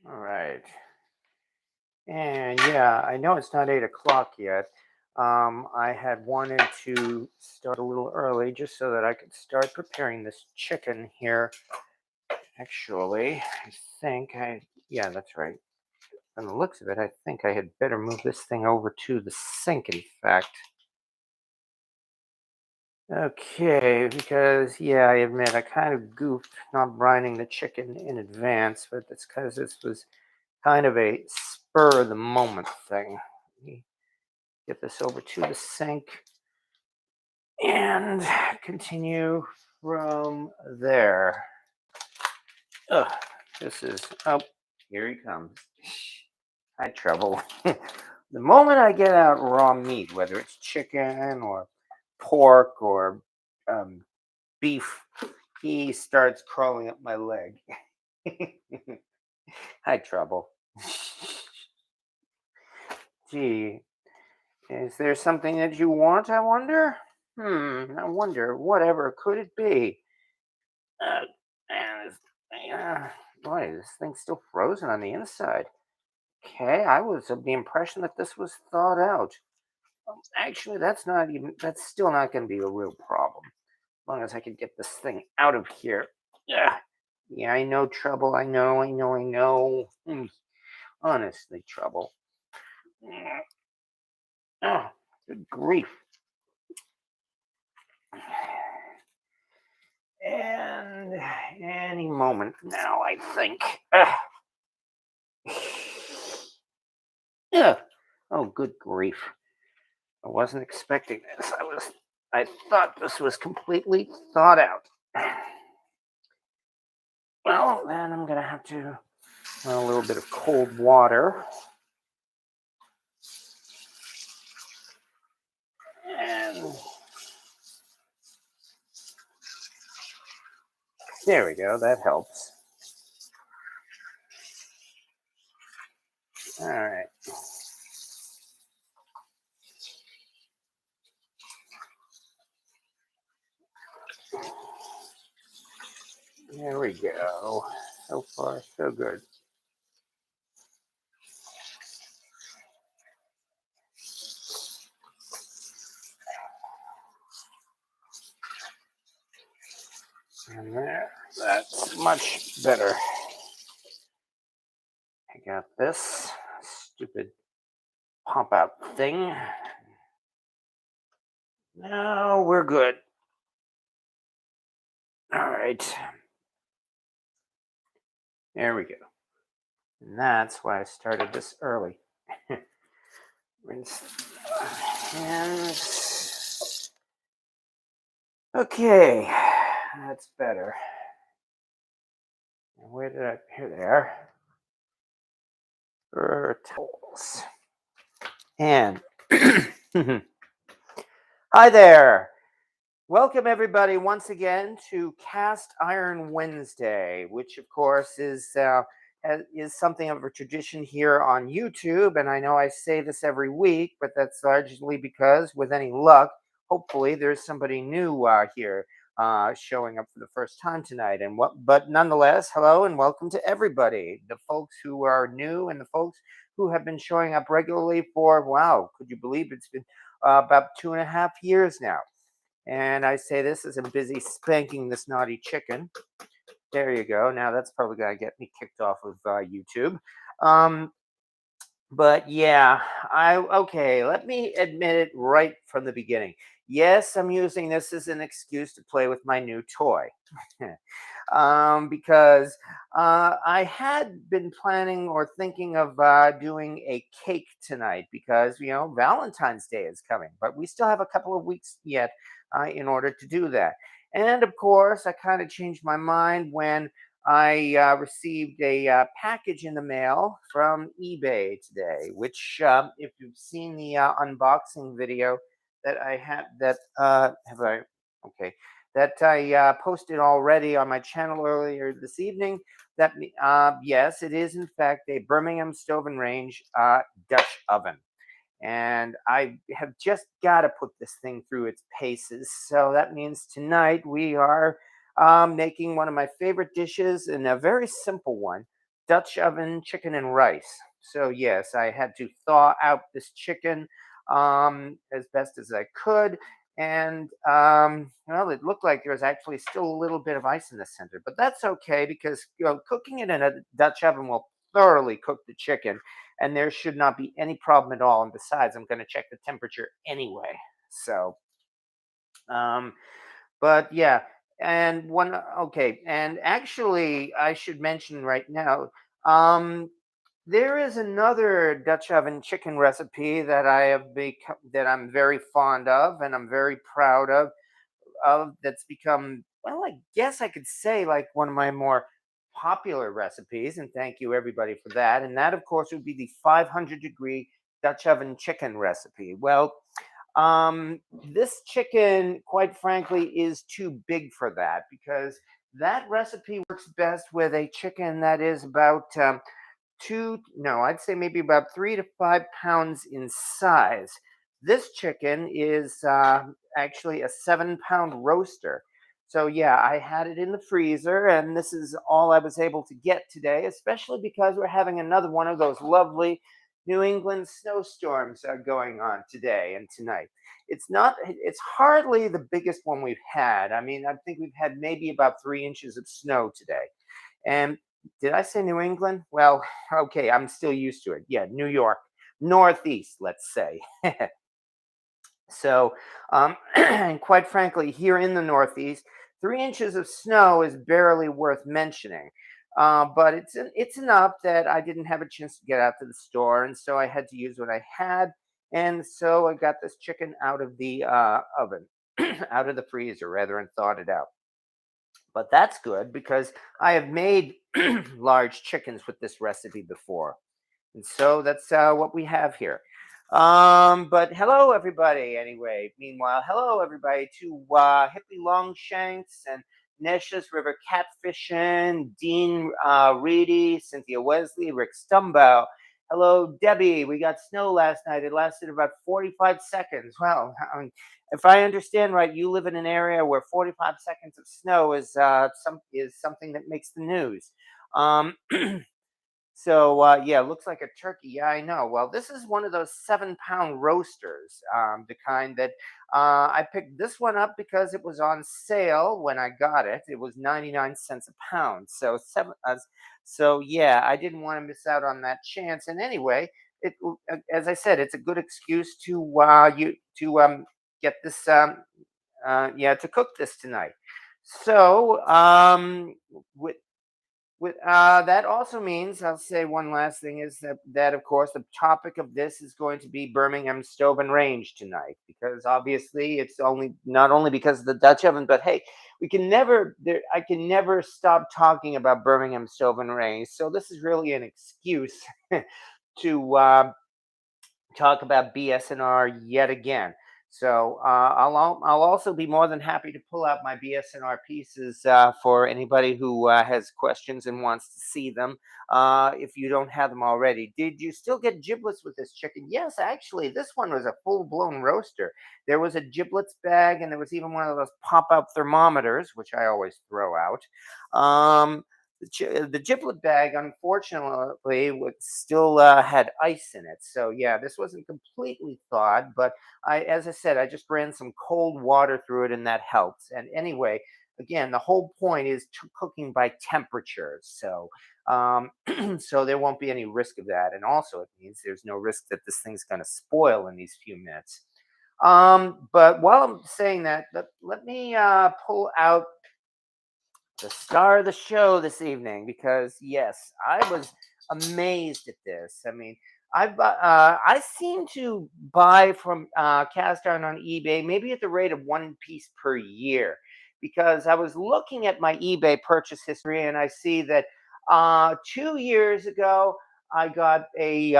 All right. And yeah, I know it's not 8 o'clock yet. I had wanted to start a little early just so that I could start preparing this chicken here. Actually, yeah, that's right. From the looks of it, I think I had better move this thing over to the sink, in fact. Okay, because yeah, I admit I kind of goofed not brining the chicken in advance, but that's because this was kind of a spur of the moment thing. Let me get this over to the sink and continue from there. Ugh, this is, oh, here he comes. I had trouble. The moment I get out raw meat, whether it's chicken or pork or um, beef, he starts crawling up my leg. I had trouble. Gee, is there something that you want, I wonder? I wonder, whatever could it be? Uh, man, boy, this thing's still frozen on the inside. Okay, I was of the impression that this was thawed out. Actually, that's still not going to be a real problem. As long as I can get this thing out of here. Yeah, yeah, I know trouble. I know. Honestly, trouble. Mm, Oh, good grief. And any moment now, I think. Yeah. Oh, good grief. I wasn't expecting this. I thought this was completely thought out. Well, then I'm gonna have to a little bit of cold water. And there we go. That helps. All right. There we go. So far, so good. And there. That's much better. I got this stupid pop out thing. Now we're good. All right. There we go. And that's why I started this early. Rinse hands. Okay, that's better. Where did I? Here they are. Towels. And hi there. Welcome everybody once again to Cast Iron Wednesday, which of course is something of a tradition here on YouTube. And I know I say this every week, but that's largely because, with any luck, hopefully there's somebody new here showing up for the first time tonight. But nonetheless, hello and welcome to everybody, the folks who are new and the folks who have been showing up regularly for, wow, could you believe it's been about 2.5 years now. And I say this as I'm busy spanking this naughty chicken. There you go. Now that's probably going to get me kicked off of YouTube. Um, but yeah, okay. Let me admit it right from the beginning. Yes, I'm using this as an excuse to play with my new toy. Because I had been planning or thinking of doing a cake tonight because, Valentine's Day is coming, but we still have a couple of weeks yet in order to do that. And of course, I kind of changed my mind when I received a package in the mail from eBay today, which, if you've seen the unboxing video that I had, have I, okay, that I posted already on my channel earlier this evening. Yes, it is in fact a Birmingham Stove Range Dutch oven. And I have just got to put this thing through its paces. So that means tonight we are making one of my favorite dishes and a very simple one, Dutch oven chicken and rice. So yes, I had to thaw out this chicken as best as I could. And well, it looked like there was actually still a little bit of ice in the center, but that's okay because cooking it in a Dutch oven will thoroughly cook the chicken, and there should not be any problem at all. And besides, I'm going to check the temperature anyway. So, um, but yeah, and one okay, and actually, I should mention right now. There is another Dutch oven chicken recipe that I have become that I'm very fond of and I'm very proud of that's become, well, I guess I could say like one of my more popular recipes, and thank you everybody for that. And that of course would be the 500-degree Dutch oven chicken recipe. Well, this chicken, quite frankly, is too big for that because that recipe works best with a chicken that is about no, I'd say maybe about 3 to 5 pounds in size. This chicken is actually a 7 pound roaster. So, yeah, I had it in the freezer, and this is all I was able to get today, especially because we're having another one of those lovely New England snowstorms going on today and tonight. It's hardly the biggest one we've had. I mean, I think we've had maybe about 3 inches of snow today. And did I say New England? Well, okay, I'm still used to it. Yeah, New York, Northeast, let's say. So, and quite frankly, here in the Northeast, 3 inches of snow is barely worth mentioning. But it's enough that I didn't have a chance to get out to the store, and so I had to use what I had. And so I got this chicken out of the oven, out of the freezer rather, and thawed it out. But that's good because I have made large chickens with this recipe before. And so that's what we have here. But hello, everybody. Anyway, meanwhile, hello, everybody, to Hippie Longshanks and Nesh's River Catfishing, Dean Reedy, Cynthia Wesley, Rick Stumbow. Hello, Debbie. We got snow last night. It lasted about 45 seconds. Well, if I understand right, you live in an area where 45 seconds of snow is something that makes the news. Um, So yeah, looks like a turkey. Yeah, I know. Well, this is one of those 7 pound roasters, the kind that I picked this one up because it was on sale when I got it. It was 99 cents a pound. So yeah, I didn't want to miss out on that chance. And anyway, as I said, it's a good excuse to you to get this yeah, to cook this tonight. So that also means I'll say one last thing is that of course the topic of this is going to be Birmingham Stove and Range tonight because obviously it's only not only because of the Dutch oven, but hey, we can never there I can never stop talking about Birmingham Stove and Range. So this is really an excuse to talk about BS&R yet again. So I'll also be more than happy to pull out my BS&R pieces for anybody who has questions and wants to see them. If you don't have them already, did you still get giblets with this chicken? Yes, actually, this one was a full-blown roaster. There was a giblets bag, and there was even one of those pop-out thermometers, which I always throw out. The giblet bag, unfortunately, still had ice in it. So yeah, this wasn't completely thawed, but as I said, I just ran some cold water through it, and that helps. And anyway, again, the whole point is cooking by temperature. So so there won't be any risk of that, and also it means there's no risk that this thing's going to spoil in these few minutes. But while I'm saying that, let me pull out the star of the show this evening because yes, I was amazed at this. I mean, I seem to buy from cast iron on eBay maybe at the rate of one piece per year because I was looking at my eBay purchase history and I see that 2 years ago I got a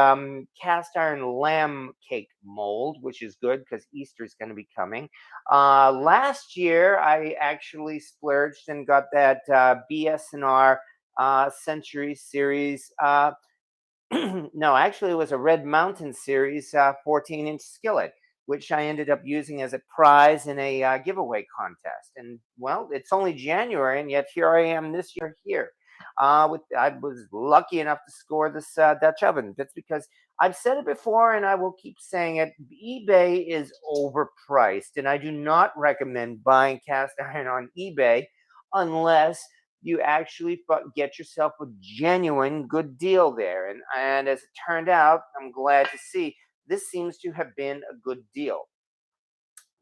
cast iron lamb cake mold, which is good because Easter is going to be coming. Last year, I actually splurged and got that BS&R Century Series. No, actually, it was a Red Mountain Series 14-inch skillet, which I ended up using as a prize in a giveaway contest. And well, it's only January, and yet here I am this year here. I was lucky enough to score this Dutch oven. That's because I've said it before, and I will keep saying it. eBay is overpriced, and I do not recommend buying cast iron on eBay unless you actually get yourself a genuine good deal there. And as it turned out, I'm glad to see this seems to have been a good deal.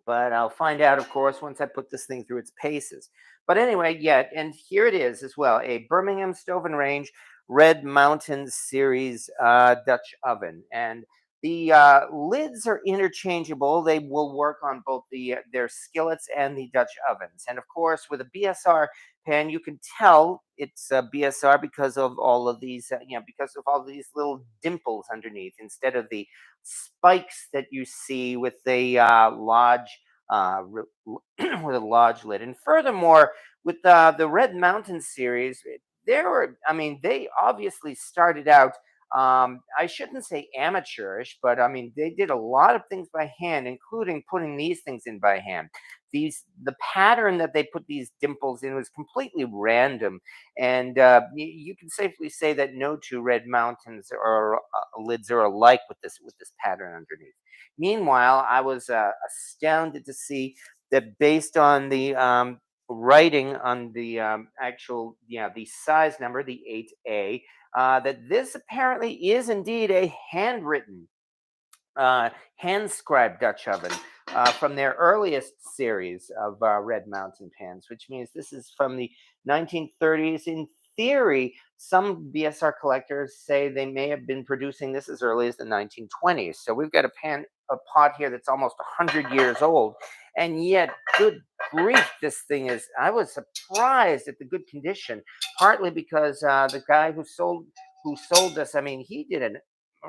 But I'll find out, of course, once I put this thing through its paces. But anyway, yeah, and here it is as well, a Birmingham Stove and Range Red Mountain Series Dutch oven. And the lids are interchangeable. They will work on both their skillets and the Dutch ovens. And of course, with a BS&R pan, you can tell it's a BS&R because of all of these, because of all these little dimples underneath instead of the spikes that you see with the lodge with a lodge lid. And furthermore, with the Red Mountain series, I mean, they obviously started out. I shouldn't say amateurish, but I mean, they did a lot of things by hand, including putting these things in by hand. The pattern that they put these dimples in was completely random, and you can safely say that no two Red Mountains or lids are alike with this pattern underneath. Meanwhile, I was astounded to see that based on the writing on the the size number, the 8A, that this apparently is indeed a handwritten hand scribed Dutch oven from their earliest series of Red Mountain pans, which means this is from the 1930s. In theory, some BSR collectors say they may have been producing this as early as the 1920s. So we've got a pot here that's almost 100 years old, and yet, good grief, this thing is. I was surprised at the good condition, partly because the guy who sold this, I mean, he did a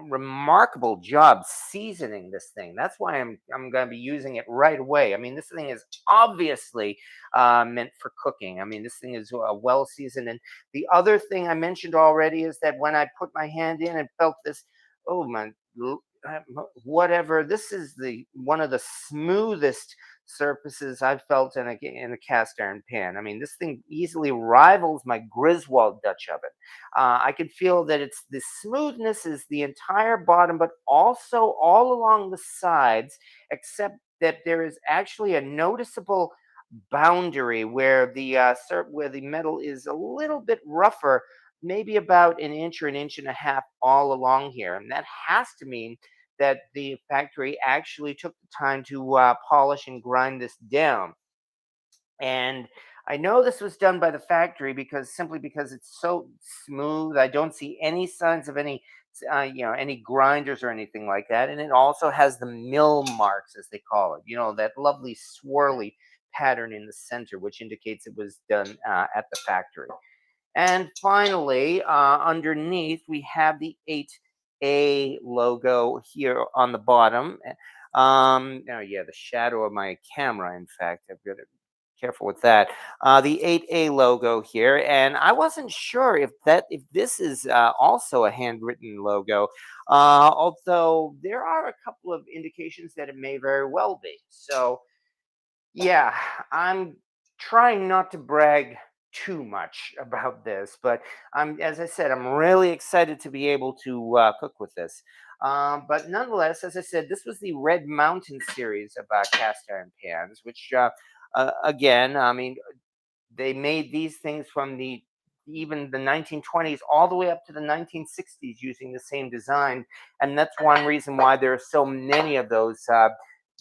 remarkable job seasoning this thing. That's why I'm going to be using it right away. I mean, this thing is obviously meant for cooking. I mean, this thing is well seasoned. And the other thing I mentioned already is that when I put my hand in and felt this, oh my, whatever. This is the one of the smoothest surfaces I've felt in a cast iron pan. I mean, this thing easily rivals my Griswold Dutch oven. I can feel that it's the smoothness is the entire bottom, but also all along the sides, except that there is actually a noticeable boundary where where the metal is a little bit rougher, maybe about an inch or an inch and a half all along here, and that has to mean that the factory actually took the time to polish and grind this down. And I know this was done by the factory because simply because it's so smooth. I don't see any signs of any grinders or anything like that. And it also has the mill marks, as they call it. You know, that lovely swirly pattern in the center, which indicates it was done at the factory. And finally, underneath, we have the 8A logo here on the bottom. Oh yeah, the shadow of my camera, in fact. I've got to be careful with that. The 8A logo here. And I wasn't sure if this is also a handwritten logo, although there are a couple of indications that it may very well be. So yeah, I'm trying not to brag too much about this, but as I said, I'm really excited to be able to cook with this. But nonetheless, as I said, this was the Red Mountain series of cast iron pans, which, again, I mean, they made these things from even the 1920s all the way up to the 1960s using the same design, and that's one reason why there are so many of those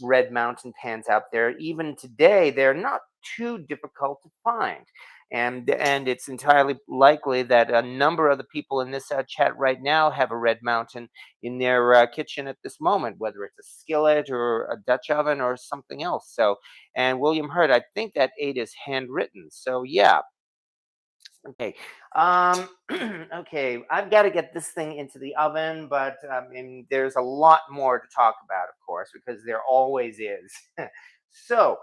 Red Mountain pans out there. Even today, they're not too difficult to find. And it's entirely likely that a number of the people in this chat right now have a Red Mountain in their kitchen at this moment, whether it's a skillet or a Dutch oven or something else. So, and William Hurt, I think that 8 is handwritten. So yeah. Okay. Um, okay. I've got to get this thing into the oven, but and there's a lot more to talk about, of course, because there always is. So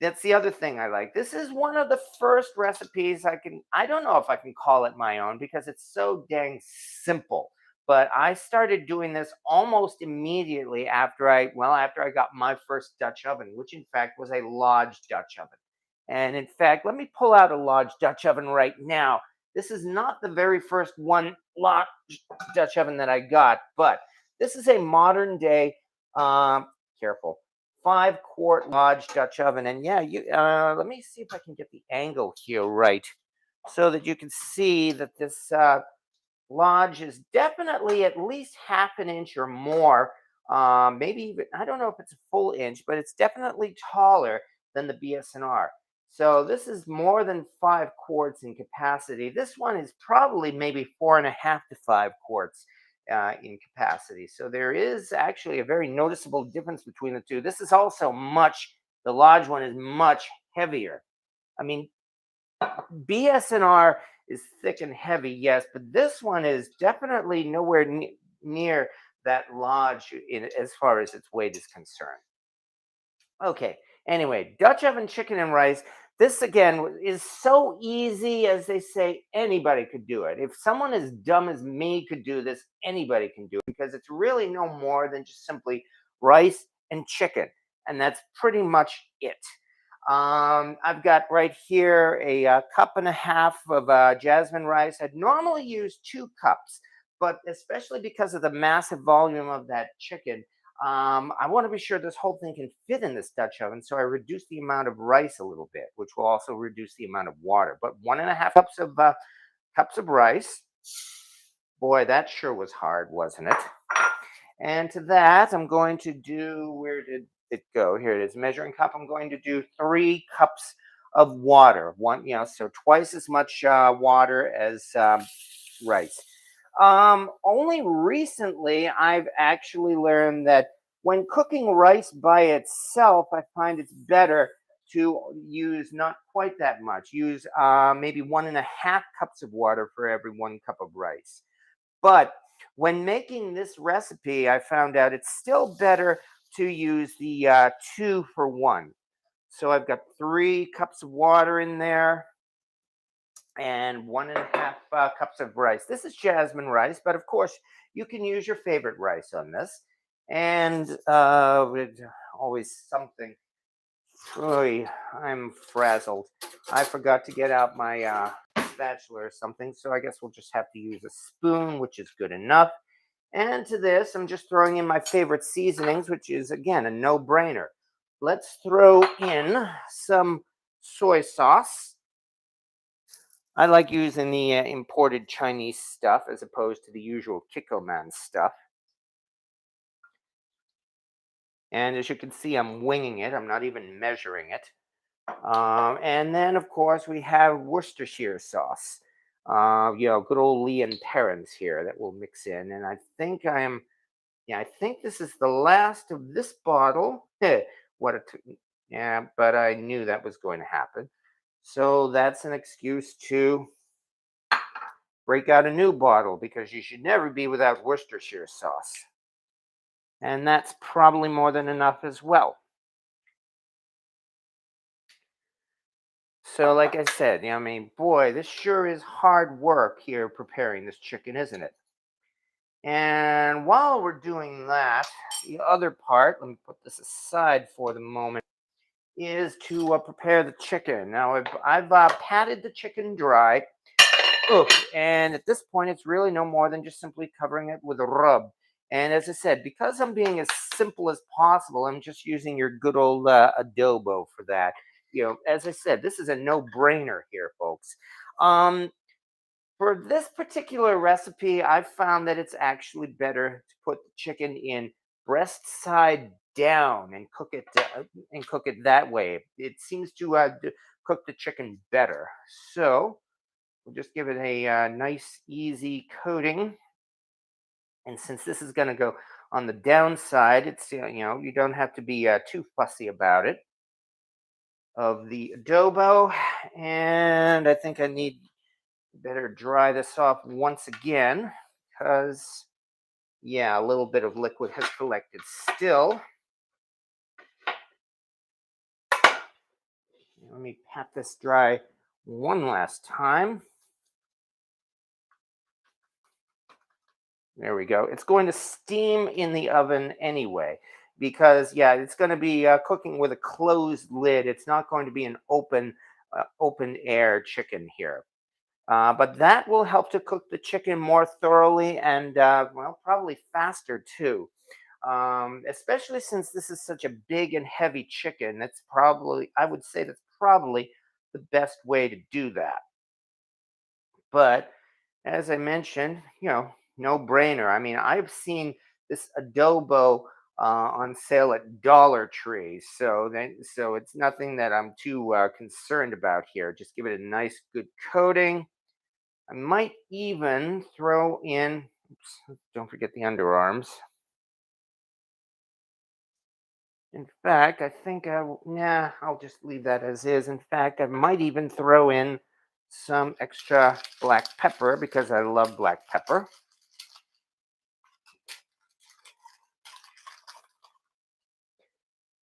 that's the other thing I like. This is one of the first recipes I don't know if I can call it my own because it's so dang simple. But I started doing this almost immediately after I got my first Dutch oven, which in fact was a Lodge Dutch oven. And in fact, let me pull out a Lodge Dutch oven right now. This is not the very first one lot Dutch oven that I got, but this is a modern day, um, careful, 5-quart Lodge Dutch oven. And yeah, let me see if I can get the angle here right so that you can see that this Lodge is definitely at least half an inch or more. Maybe even, I don't know if it's a full inch, but it's definitely taller than the BS&R. So this is more than 5 quarts in capacity. This one is probably maybe 4.5 to 5 quarts in capacity. So there is actually a very noticeable difference between the two. This is also the Lodge one is much heavier. I mean, BS&R is thick and heavy, yes, but this one is definitely nowhere near that Lodge as far as its weight is concerned. Okay, anyway, Dutch oven chicken and rice. This again is so easy, as they say, anybody could do it. If someone as dumb as me could do this, anybody can do it because it's really no more than just simply rice and chicken. And that's pretty much it. I've got right here a cup and a half of jasmine rice. I'd normally use 2 cups, but especially because of the massive volume of that chicken, I want to be sure this whole thing can fit in this Dutch oven. So I reduce the amount of rice a little bit, which will also reduce the amount of water. But 1.5 cups of rice. Boy, that sure was hard, wasn't it? And to that, I'm going to do, where did it go? Here it is, measuring cup. I'm going to do 3 cups of water. So twice as much water as rice. Only recently I've actually learned that when cooking rice by itself, I find it's better to use not quite that much. Use maybe 1.5 cups of water for every 1 cup of rice. But when making this recipe, I found out it's still better to use the 2 for 1. So I've got 3 cups of water in there and 1.5 cups of rice. This is jasmine rice, but of course you can use your favorite rice on this. And always something. Oy, I'm frazzled. I forgot to get out my spatula or something, so I guess we'll just have to use a spoon, which is good enough. And to this, I'm just throwing in my favorite seasonings, which is, again, a no-brainer. Let's throw in some soy sauce. I like using the imported Chinese stuff as opposed to the usual Kikkoman stuff. And as you can see, I'm winging it. I'm not even measuring it. And then, of course, we have Worcestershire sauce. Good old Lee and Perrins here that we'll mix in. And I think I think this is the last of this bottle. Yeah, but I knew that was going to happen. So that's an excuse to break out a new bottle because you should never be without Worcestershire sauce. And that's probably more than enough as well. So, like I said, boy, this sure is hard work here preparing this chicken, isn't it? And while we're doing that, the other part, let me put this aside for the moment, is to prepare the chicken. Now, I've patted the chicken dry. And at this point, it's really no more than just simply covering it with a rub. And as I said, because I'm being as simple as possible, I'm just using your good old adobo for that. As I said, this is a no-brainer here, folks. For this particular recipe, I've found that it's actually better to put the chicken in breast side down and cook it that way. It seems to cook the chicken better. So we'll just give it a nice, easy coating. And since this is going to go on the downside, it's you don't have to be too fussy about it. Of the adobo, and I think I need better dry this off once again because a little bit of liquid has collected still. Let me pat this dry one last time. There we go. It's going to steam in the oven anyway because it's going to be cooking with a closed lid. It's not going to be an open air chicken here. But that will help to cook the chicken more thoroughly and, well, probably faster too. Especially since this is such a big and heavy chicken. I would say that's probably the best way to do that. But as I mentioned, no brainer. I mean, I've seen this adobo on sale at Dollar Tree, so it's nothing that I'm too concerned about here. Just give it a nice, good coating. I might even throw in. Oops, don't forget the underarms. In fact, I think nah, I'll just leave that as is. In fact, I might even throw in some extra black pepper because I love black pepper.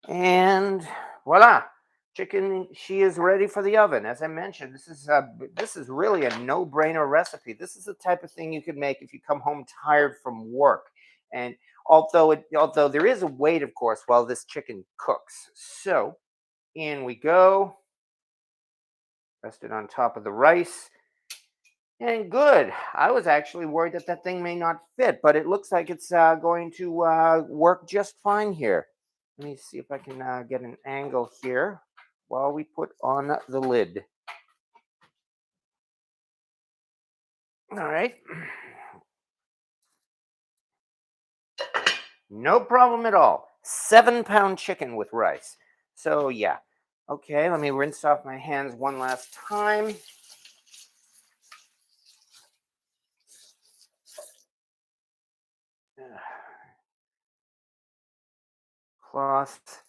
And voila, chicken. She is ready for the oven. As I mentioned, this is really a no-brainer recipe. This is the type of thing you could make if you come home tired from work. And although there is a wait, of course, while this chicken cooks. So in we go. Rest it on top of the rice. And good. I was actually worried that that thing may not fit, but it looks like it's going to work just fine here. Let me see if I can get an angle here while we put on the lid. All right. No problem at all. 7-pound chicken with rice. So, yeah. Okay, let me rinse off my hands one last time. Cloth.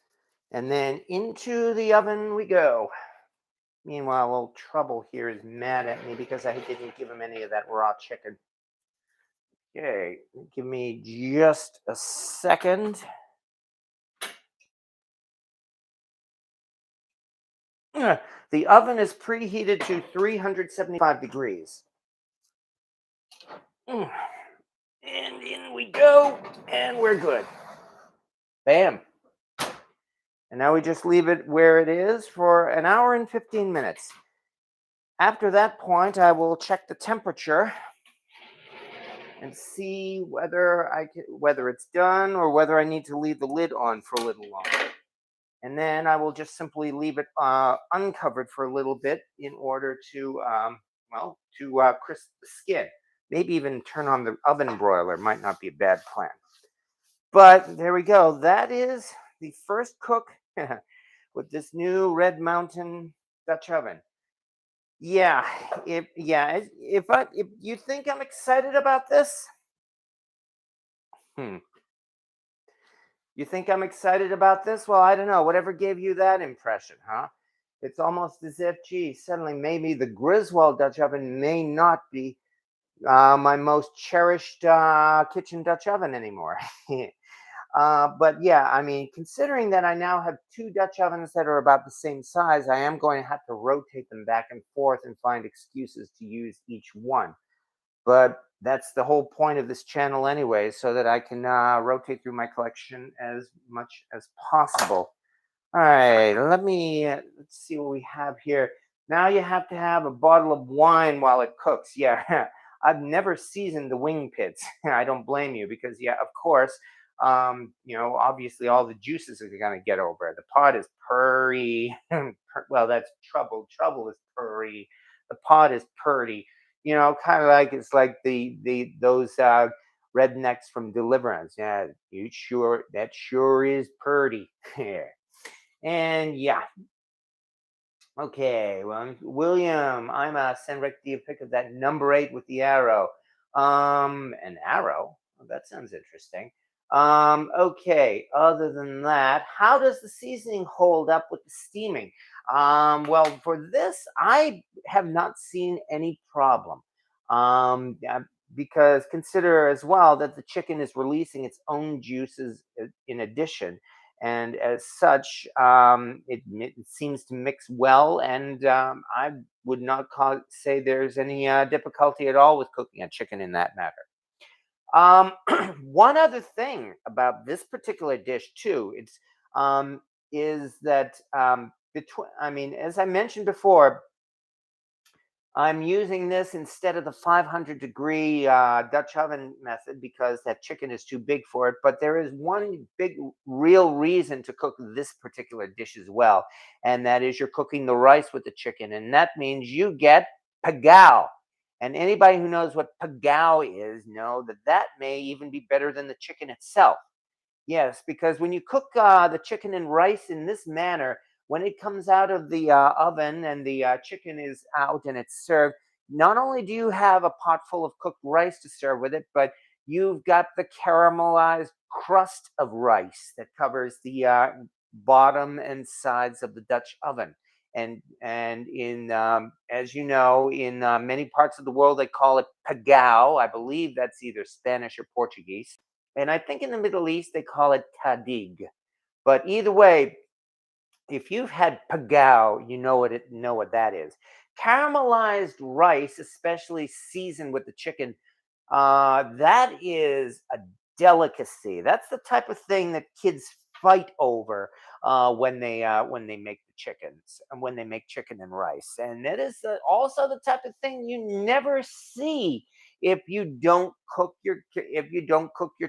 And then into the oven we go. Meanwhile, old Trouble here is mad at me because I didn't give him any of that raw chicken. Okay, give me just a second. The oven is preheated to 375 degrees. And in we go, and we're good. Bam. And now we just leave it where it is for an hour and 15 minutes. After that point, I will check the temperature and see whether it's done or whether I need to leave the lid on for a little longer. And then I will just simply leave it uncovered for a little bit in order to crisp the skin. Maybe even turn on the oven broiler might not be a bad plan. But there we go. That is the first cook with this new Red Mountain Dutch oven. Yeah, if you think I'm excited about this, hmm, you think I'm excited about this? Well, I don't know. Whatever gave you that impression, huh? It's almost as if, gee, suddenly maybe the Griswold Dutch oven may not be my most cherished kitchen Dutch oven anymore. But yeah, I mean, considering that I now have two Dutch ovens that are about the same size, I am going to have to rotate them back and forth and find excuses to use each one. But that's the whole point of this channel anyway, so that I can rotate through my collection as much as possible. All right, let's see what we have here. Now you have to have a bottle of wine while it cooks. Yeah, I've never seasoned the wing pits. I don't blame you because, yeah, of course, obviously all the juices are going to get over it. The pot is purry. Well, that's trouble. Trouble is purry. The pot is purdy. Kind of like it's like the those rednecks from Deliverance. Yeah, that sure is purdy. Yeah. And yeah, okay. Well, William, I'm send right the pick of that number 8 with the arrow. An arrow. Oh, that sounds interesting. Okay. Other than that, how does the seasoning hold up with the steaming? Well, for this, I have not seen any problem. Because consider as well that the chicken is releasing its own juices in addition, and as such, it seems to mix well. And I would not say there's any difficulty at all with cooking a chicken in that matter. Um, One other thing about this particular dish too, is that between, I mean, as I mentioned before, I'm using this instead of the 500-degree Dutch oven method because that chicken is too big for it. But there is one big, real reason to cook this particular dish as well, and that is you're cooking the rice with the chicken, and that means you get pagao. And anybody who knows what pagao is know that that may even be better than the chicken itself. Yes, because when you cook the chicken and rice in this manner, when it comes out of the oven and the chicken is out and it's served, not only do you have a pot full of cooked rice to serve with it, but you've got the caramelized crust of rice that covers the bottom and sides of the Dutch oven. And in as you know, in many parts of the world, they call it pagao. I believe that's either Spanish or Portuguese, and I think in the Middle East they call it tadig. But either way, if you've had pagao, you know what that is. Caramelized rice, especially seasoned with the chicken, that is a delicacy. That's the type of thing that kids fight over when they make the chickens and when they make chicken and rice. And it is also the type of thing you never see if you don't cook your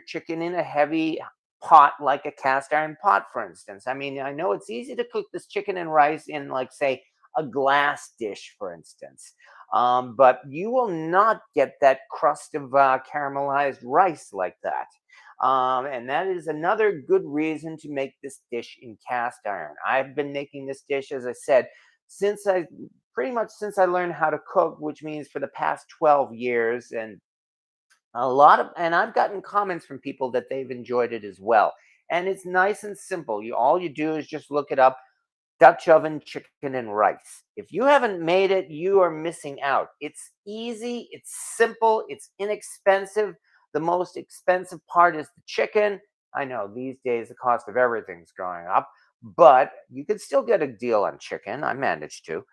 chicken in a heavy pot like a cast iron pot, for instance. I mean, I know it's easy to cook this chicken and rice in, like, say, a glass dish, for instance, but you will not get that crust of caramelized rice like that. And that is another good reason to make this dish in cast iron. I've been making this dish, as I said, since I pretty much since I learned how to cook, which means for the past 12 years. And I've gotten comments from people that they've enjoyed it as well. And it's nice and simple. You All you do is just look it up: Dutch oven chicken and rice. If you haven't made it, you are missing out. It's easy, it's simple, it's inexpensive. The most expensive part is the chicken. I know these days the cost of everything's going up, but you can still get a deal on chicken. I managed to.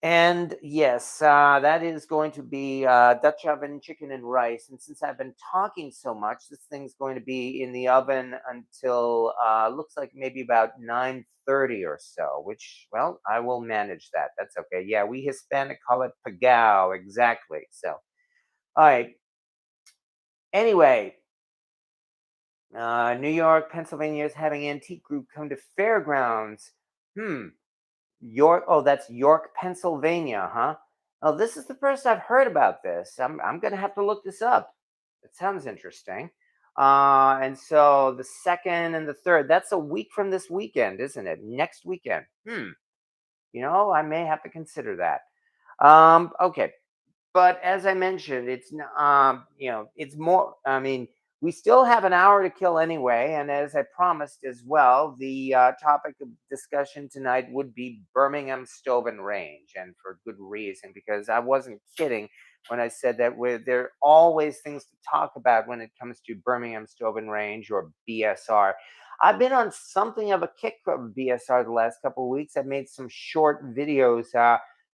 And yes, that is going to be Dutch oven chicken and rice. And since I've been talking so much, this thing's going to be in the oven until looks like maybe about 9:30 or so. Which, well, I will manage that. That's okay. Yeah, we Hispanic call it pagao, exactly. So, all right. Anyway, New York, Pennsylvania is having antique group come to fairgrounds. Hmm. York, oh, that's York, Pennsylvania, huh? Oh, this is the first I've heard about this. I'm gonna have to look this up. It sounds interesting. And so the second and the third, that's a week from this weekend, isn't it? Next weekend. I may have to consider that. Okay. But as I mentioned, it's more. I mean, we still have an hour to kill anyway, and as I promised as well, the topic of discussion tonight would be Birmingham Stove and Range, and for good reason, because I wasn't kidding when I said that there are always things to talk about when it comes to Birmingham Stove and Range or BSR. I've been on something of a kick of BSR the last couple of weeks. I've made some short videos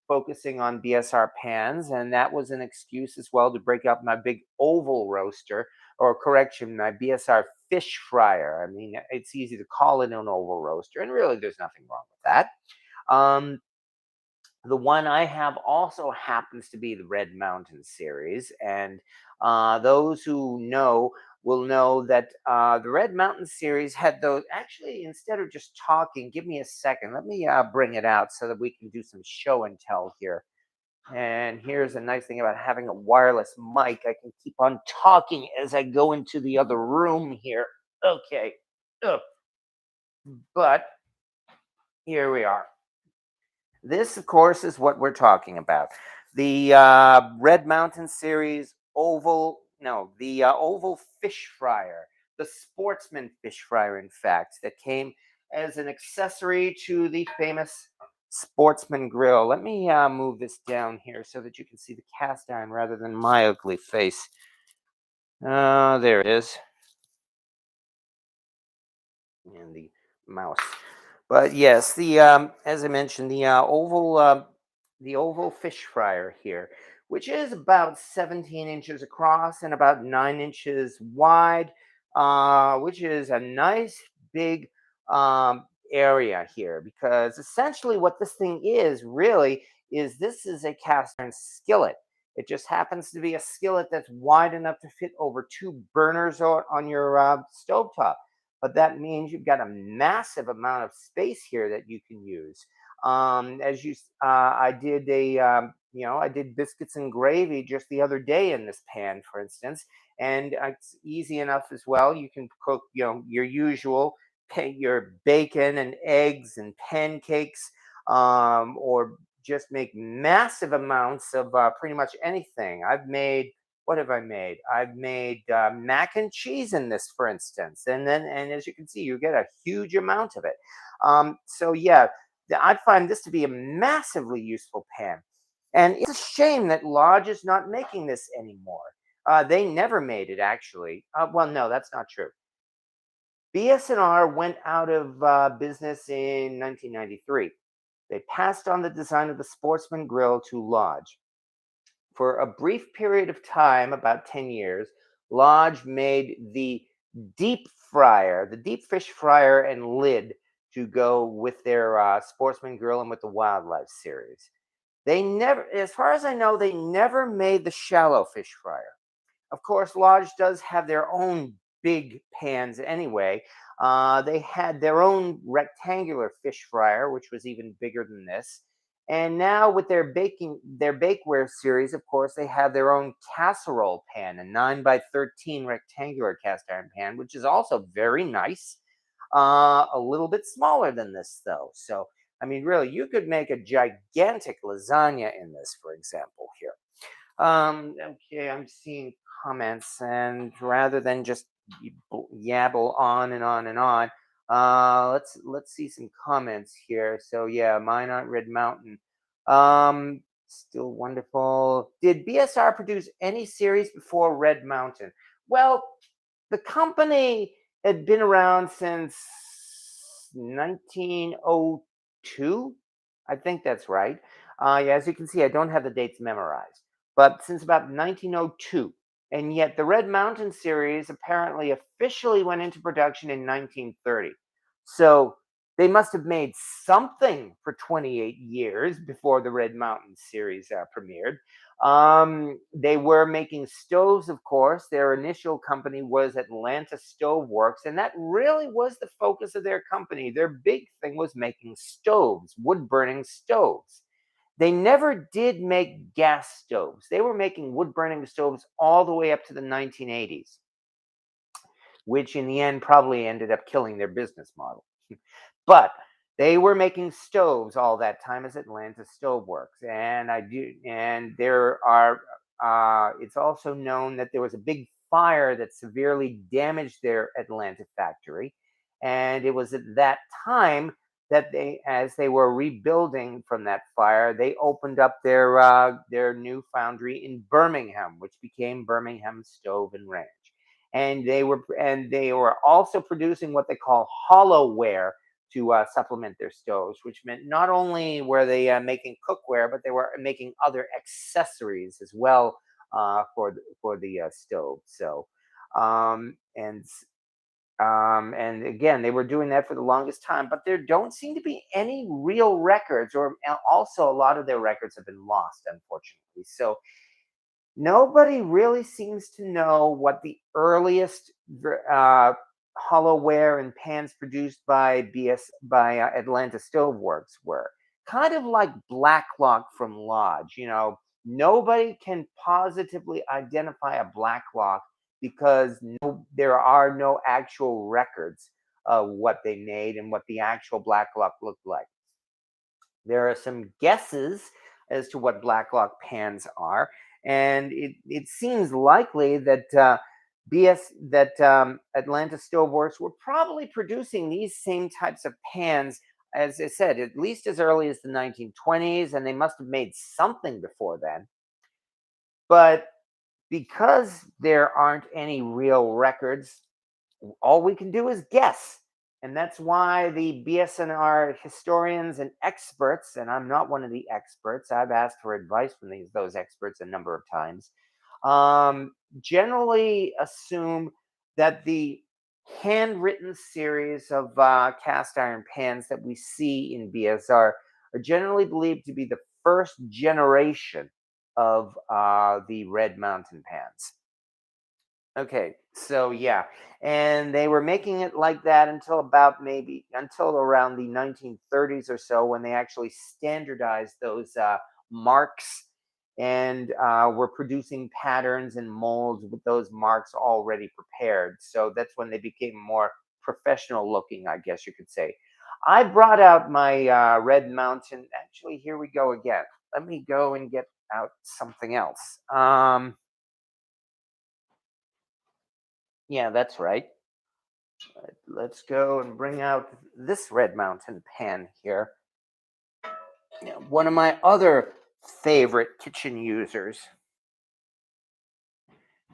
focusing on BSR pans, and that was an excuse as well to break up my big oval roaster, or correction, my BSR fish fryer. I mean, it's easy to call it an oval roaster, and really there's nothing wrong with that. Um, the one I have also happens to be the Red Mountain series, and those who know will know that the Red Mountain series had those. Actually, instead of just talking, give me a second. Let me bring it out so that we can do some show and tell here. And here's a nice thing about having a wireless mic. I can keep on talking as I go into the other room here. Okay. Ugh. But here we are. This, of course, is what we're talking about. The Red Mountain Series oval fish fryer, the Sportsman fish fryer, in fact, that came as an accessory to the famous Sportsman grill. Let me move this down here so that you can see the cast iron rather than my ugly face. There it is. And the mouse. But yes, the as I mentioned, the oval fish fryer here, which is about 17 inches across and about 9 inches wide, which is a nice big area here, because essentially what this thing is really is this is a cast iron skillet. It just happens to be a skillet that's wide enough to fit over two burners on your stovetop. But that means you've got a massive amount of space here that you can use. As you, I did I did biscuits and gravy just the other day in this pan, for instance, and it's easy enough as well. You can cook, your usual, your bacon and eggs and pancakes, or just make massive amounts of pretty much anything. What have I made? I've made mac and cheese in this, for instance, and as you can see, you get a huge amount of it. So yeah, I find this to be a massively useful pan, and it's a shame that Lodge is not making this anymore. They never made it, actually. Well, no, that's not true. BS&R went out of business in 1993. They passed on the design of the Sportsman Grill to Lodge. For a brief period of time, about 10 years, Lodge made the the deep fish fryer and lid to go with their Sportsman Grill and with the Wildlife series. They never, as far as I know, they never made the shallow fish fryer. Of course, Lodge does have their own big pans anyway. They had their own rectangular fish fryer, which was even bigger than this. And now with their bakeware series, of course, they have their own casserole pan, a 9 by 13 rectangular cast iron pan, which is also very nice. A little bit smaller than this, though. So, I mean, really, you could make a gigantic lasagna in this, for example, here. Okay, I'm seeing comments, and rather than just yabble on and on and on, let's see some comments here. So yeah, mine on Red Mountain. Still wonderful. Did BSR produce any series before Red Mountain? Well, the company had been around since 1902. I think that's right. Yeah, as you can see, I don't have the dates memorized, but since about 1902. And yet the Red Mountain series apparently officially went into production in 1930. So they must have made something for 28 years before the Red Mountain series premiered. They were making stoves, of course. Their initial company was Atlanta Stove Works, and that really was the focus of their company. Their big thing was making stoves, wood burning stoves. They never did make gas stoves. They were making wood burning stoves all the way up to the 1980s, which in the end probably ended up killing their business model. But they were making stoves all that time as Atlanta Stove Works, and there are. It's also known that there was a big fire that severely damaged their Atlanta factory, and it was at that time that as they were rebuilding from that fire, they opened up their new foundry in Birmingham, which became Birmingham Stove and Range. And they were also producing what they call hollowware to supplement their stoves, which meant not only were they making cookware, but they were making other accessories as well for the stove. So, um, and and again, they were doing that for the longest time, but there don't seem to be any real records, or also a lot of their records have been lost, unfortunately. So nobody really seems to know what the earliest hollowware and pans produced by Atlanta Stove Works were. Kind of like Blacklock from Lodge. Nobody can positively identify a Blacklock because there are no actual records of what they made and what the actual Blacklock looked like. There are some guesses as to what Blacklock pans are, and it seems likely that Atlanta Stoveworks were probably producing these same types of pans, as I said, at least as early as the 1920s, and they must have made something before then. But because there aren't any real records, all we can do is guess. And that's why the BS&R historians and experts, and I'm not one of the experts, I've asked for advice from those experts a number of times, generally assume that the handwritten series of cast iron pans that we see in BSR are generally believed to be the first generation of the Red Mountain pans. Okay, so yeah, and they were making it like that until about maybe until around the 1930s or so, when they actually standardized those marks and were producing patterns and molds with those marks already prepared. So that's when they became more professional looking, I guess you could say. I brought out my Red Mountain. Actually, here we go again. Let me go and get out something else. Yeah, that's right. Let's go and bring out this Red Mountain pan here. One of my other favorite kitchen users,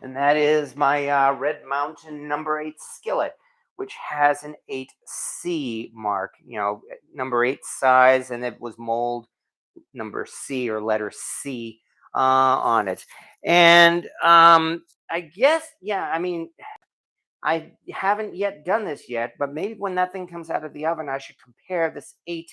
and that is my Red Mountain number 8 skillet, which has an 8C mark, number 8 size, and it was mold number C or letter C on it. And I guess, yeah, I mean, I haven't yet done this yet, but maybe when that thing comes out of the oven, I should compare this 8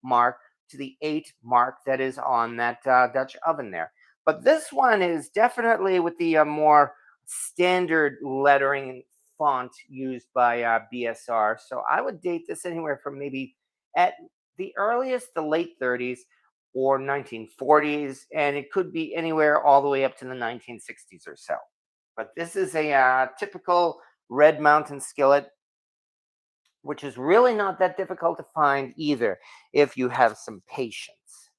mark to the 8 mark that is on that Dutch oven there. But this one is definitely with the more standard lettering and font used by BS&R. So I would date this anywhere from maybe at the earliest, the late 30s or 1940s, and it could be anywhere all the way up to the 1960s or so. But this is a typical Red Mountain skillet, which is really not that difficult to find either if you have some patience.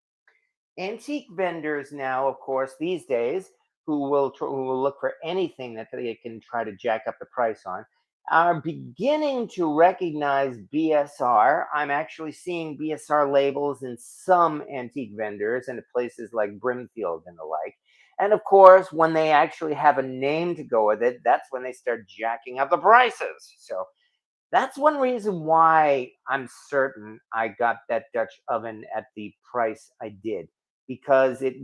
Antique vendors now, of course, these days, who will look for anything that they can try to jack up the price on, are beginning to recognize BS&R. I'm actually seeing BS&R labels in some antique vendors and at places like Brimfield and the like. And of course, when they actually have a name to go with it, that's when they start jacking up the prices. So that's one reason why I'm certain I got that Dutch oven at the price I did, because it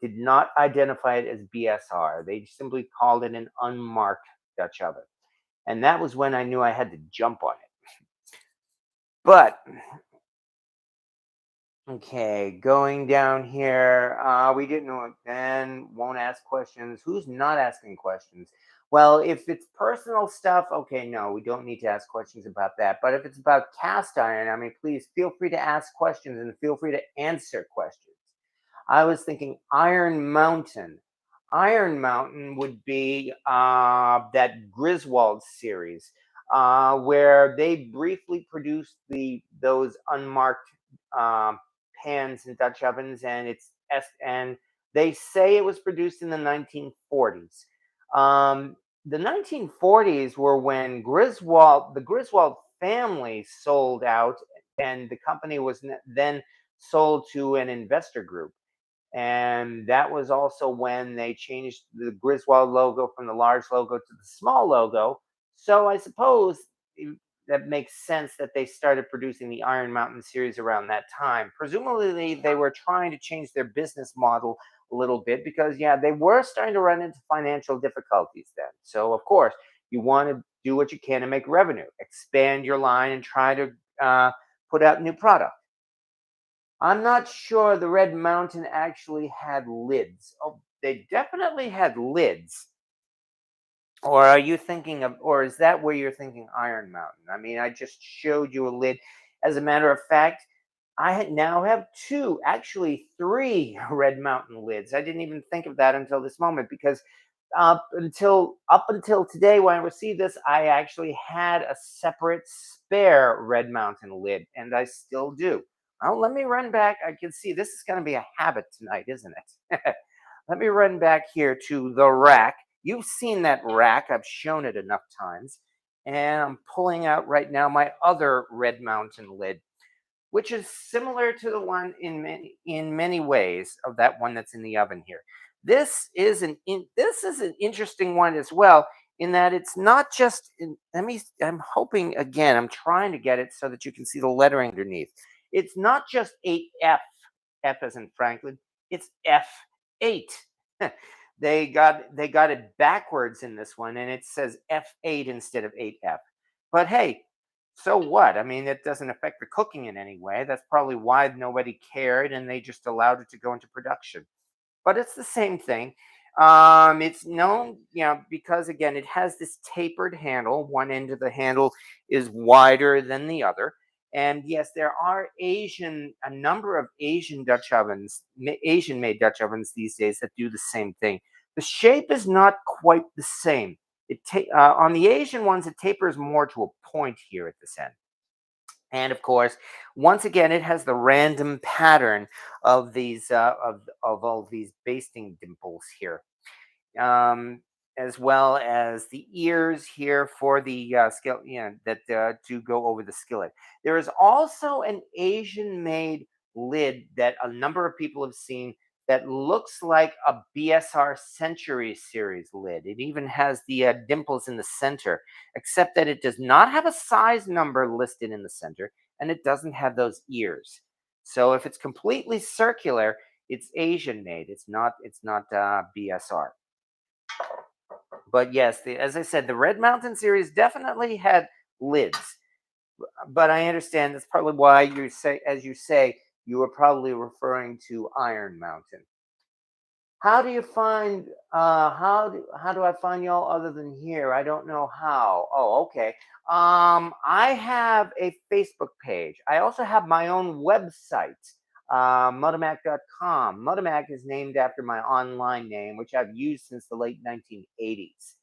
did not identify it as BS&R. They simply called it an unmarked Dutch oven. And that was when I knew I had to jump on it. But okay, going down here, we didn't know, and won't ask questions. Who's not asking questions? Well, if it's personal stuff, okay, no, we don't need to ask questions about that. But if it's about cast iron, I mean, please feel free to ask questions and feel free to answer questions. I was thinking Iron Mountain. Iron Mountain would be that Griswold series, where they briefly produced those unmarked um, pans and Dutch ovens, and and they say it was produced in the 1940s. The 1940s were when the Griswold family sold out, and the company was then sold to an investor group. And that was also when they changed the Griswold logo from the large logo to the small logo. So I suppose that makes sense that they started producing the Iron Mountain series around that time. Presumably, they were trying to change their business model a little bit because, yeah, they were starting to run into financial difficulties then. So, of course, you want to do what you can to make revenue, expand your line, and try to put out new product. I'm not sure the Red Mountain actually had lids. Oh, they definitely had lids. Or are you thinking of, or is that where you're thinking Iron Mountain? I mean, I just showed you a lid. As a matter of fact, now have two, actually three Red Mountain lids. I didn't even think of that until this moment because up until today when I received this, I actually had a separate spare Red Mountain lid, and I still do. Oh, let me run back. I can see this is going to be a habit tonight, isn't it? Let me run back here to the rack. You've seen that rack. I've shown it enough times. And I'm pulling out right now my other Red Mountain lid, which is similar to the one in many ways of that one that's in the oven here. This is an interesting one as well, in that it's not just I'm hoping again, I'm trying to get it so that you can see the lettering underneath. It's not just 8F, F as in Franklin, it's F8. They got it backwards in this one, and it says F8 instead of 8F. But hey, So what? I mean, it doesn't affect the cooking in any way. That's probably why nobody cared and they just allowed it to go into production. But it's the same thing. It's known, because again, it has this tapered handle. One end of the handle is wider than the other. And yes, there are a number of Asian Dutch ovens, Asian made Dutch ovens these days that do the same thing. The shape is not quite the same. On the Asian ones, it tapers more to a point here at this end. And of course, once again, it has the random pattern of these of all these basting dimples here, um, as well as the ears here for the skillet, that do go over the skillet. There is also an Asian-made lid that a number of people have seen that looks like a BS&R Century Series lid. It even has the dimples in the center, except that it does not have a size number listed in the center, and it doesn't have those ears. So if it's completely circular, it's Asian made. It's not BS&R. But yes, as I said, the Red Mountain series definitely had lids. But I understand that's probably why as you say, you were probably referring to Iron Mountain. How do you find how do I find y'all other than here? I don't know how. Oh, okay. I have a Facebook page. I also have my own website, Motomac.com. Motomac is named after my online name, which I've used since the late 1980s.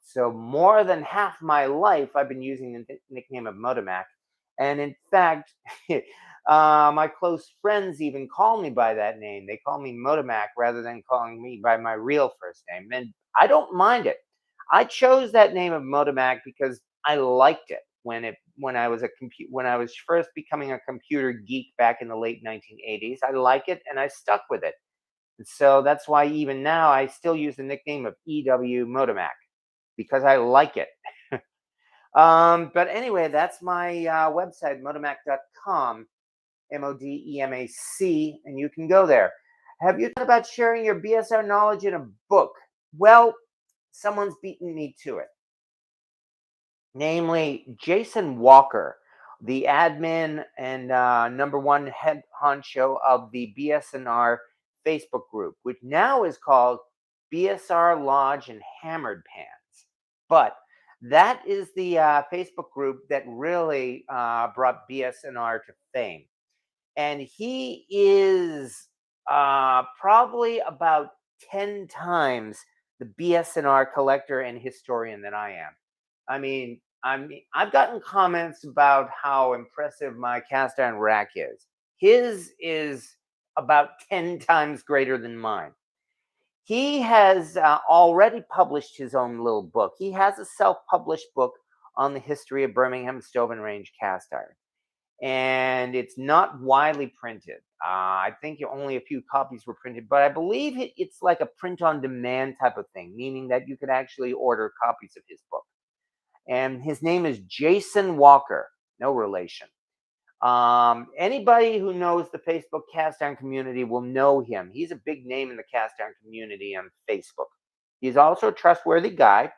So more than half my life, I've been using the nickname of Motomac. And in fact, my close friends even call me by that name. They call me Motomac rather than calling me by my real first name. And I don't mind it. I chose that name of Motomac because I liked it when I was first becoming a computer geek back in the late 1980s. I like it and I stuck with it. And so that's why even now I still use the nickname of EW Motomac because I like it. But anyway, that's my website, motomac.com, Modemac, and you can go there. Have you thought about sharing your BSR knowledge in a book? Well, someone's beaten me to it, namely Jason Walker, the admin and number one head honcho of the BS&R Facebook group, which now is called BSR Lodge and Hammered Pans. But that is the Facebook group that really brought BS&R to fame. And he is probably about 10 times the BS&R collector and historian that I am. I've gotten comments about how impressive my cast iron rack is. His is about 10 times greater than mine. He has already published his own little book. He has a self-published book on the history of Birmingham Stove and Range cast iron, and it's not widely printed. I think only a few copies were printed, but I believe it's like a print on demand type of thing, meaning that you could actually order copies of his book. And his name is Jason Walker, no relation. Anybody who knows the Facebook cast iron community will know him. He's a big name in the cast iron community on Facebook. He's also a trustworthy guy.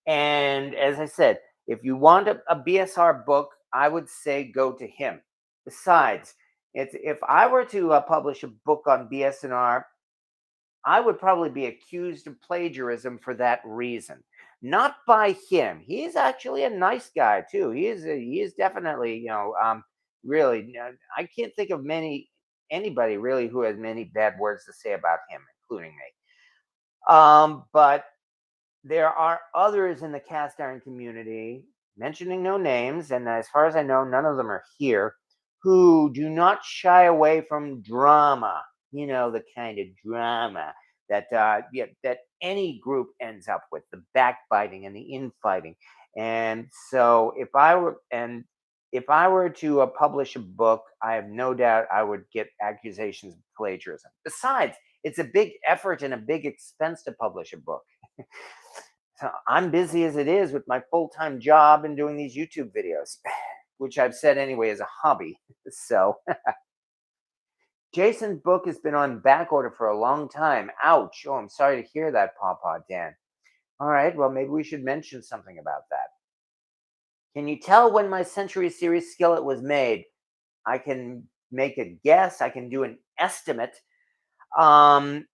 And as I said, if you want a BSR book, I would say go to him. Besides, if I were to publish a book on BS&R, I would probably be accused of plagiarism for that reason. Not by him. He's actually a nice guy too. He is definitely, really. I can't think of anybody really who has many bad words to say about him, including me. But there are others in the cast iron community, mentioning no names, and as far as I know, none of them are here, who do not shy away from drama. The kind of drama that any group ends up with, the backbiting and the infighting. And so if I were to publish a book, I have no doubt I would get accusations of plagiarism. Besides, it's a big effort and a big expense to publish a book. So I'm busy as it is with my full-time job and doing these YouTube videos, which I've said anyway is a hobby. So Jason's book has been on back order for a long time. Ouch. Oh, I'm sorry to hear that, Pawpaw Dan. All right, well, maybe we should mention something about that. Can you tell when my Century Series skillet was made? I can make a guess. I can do an estimate. Um,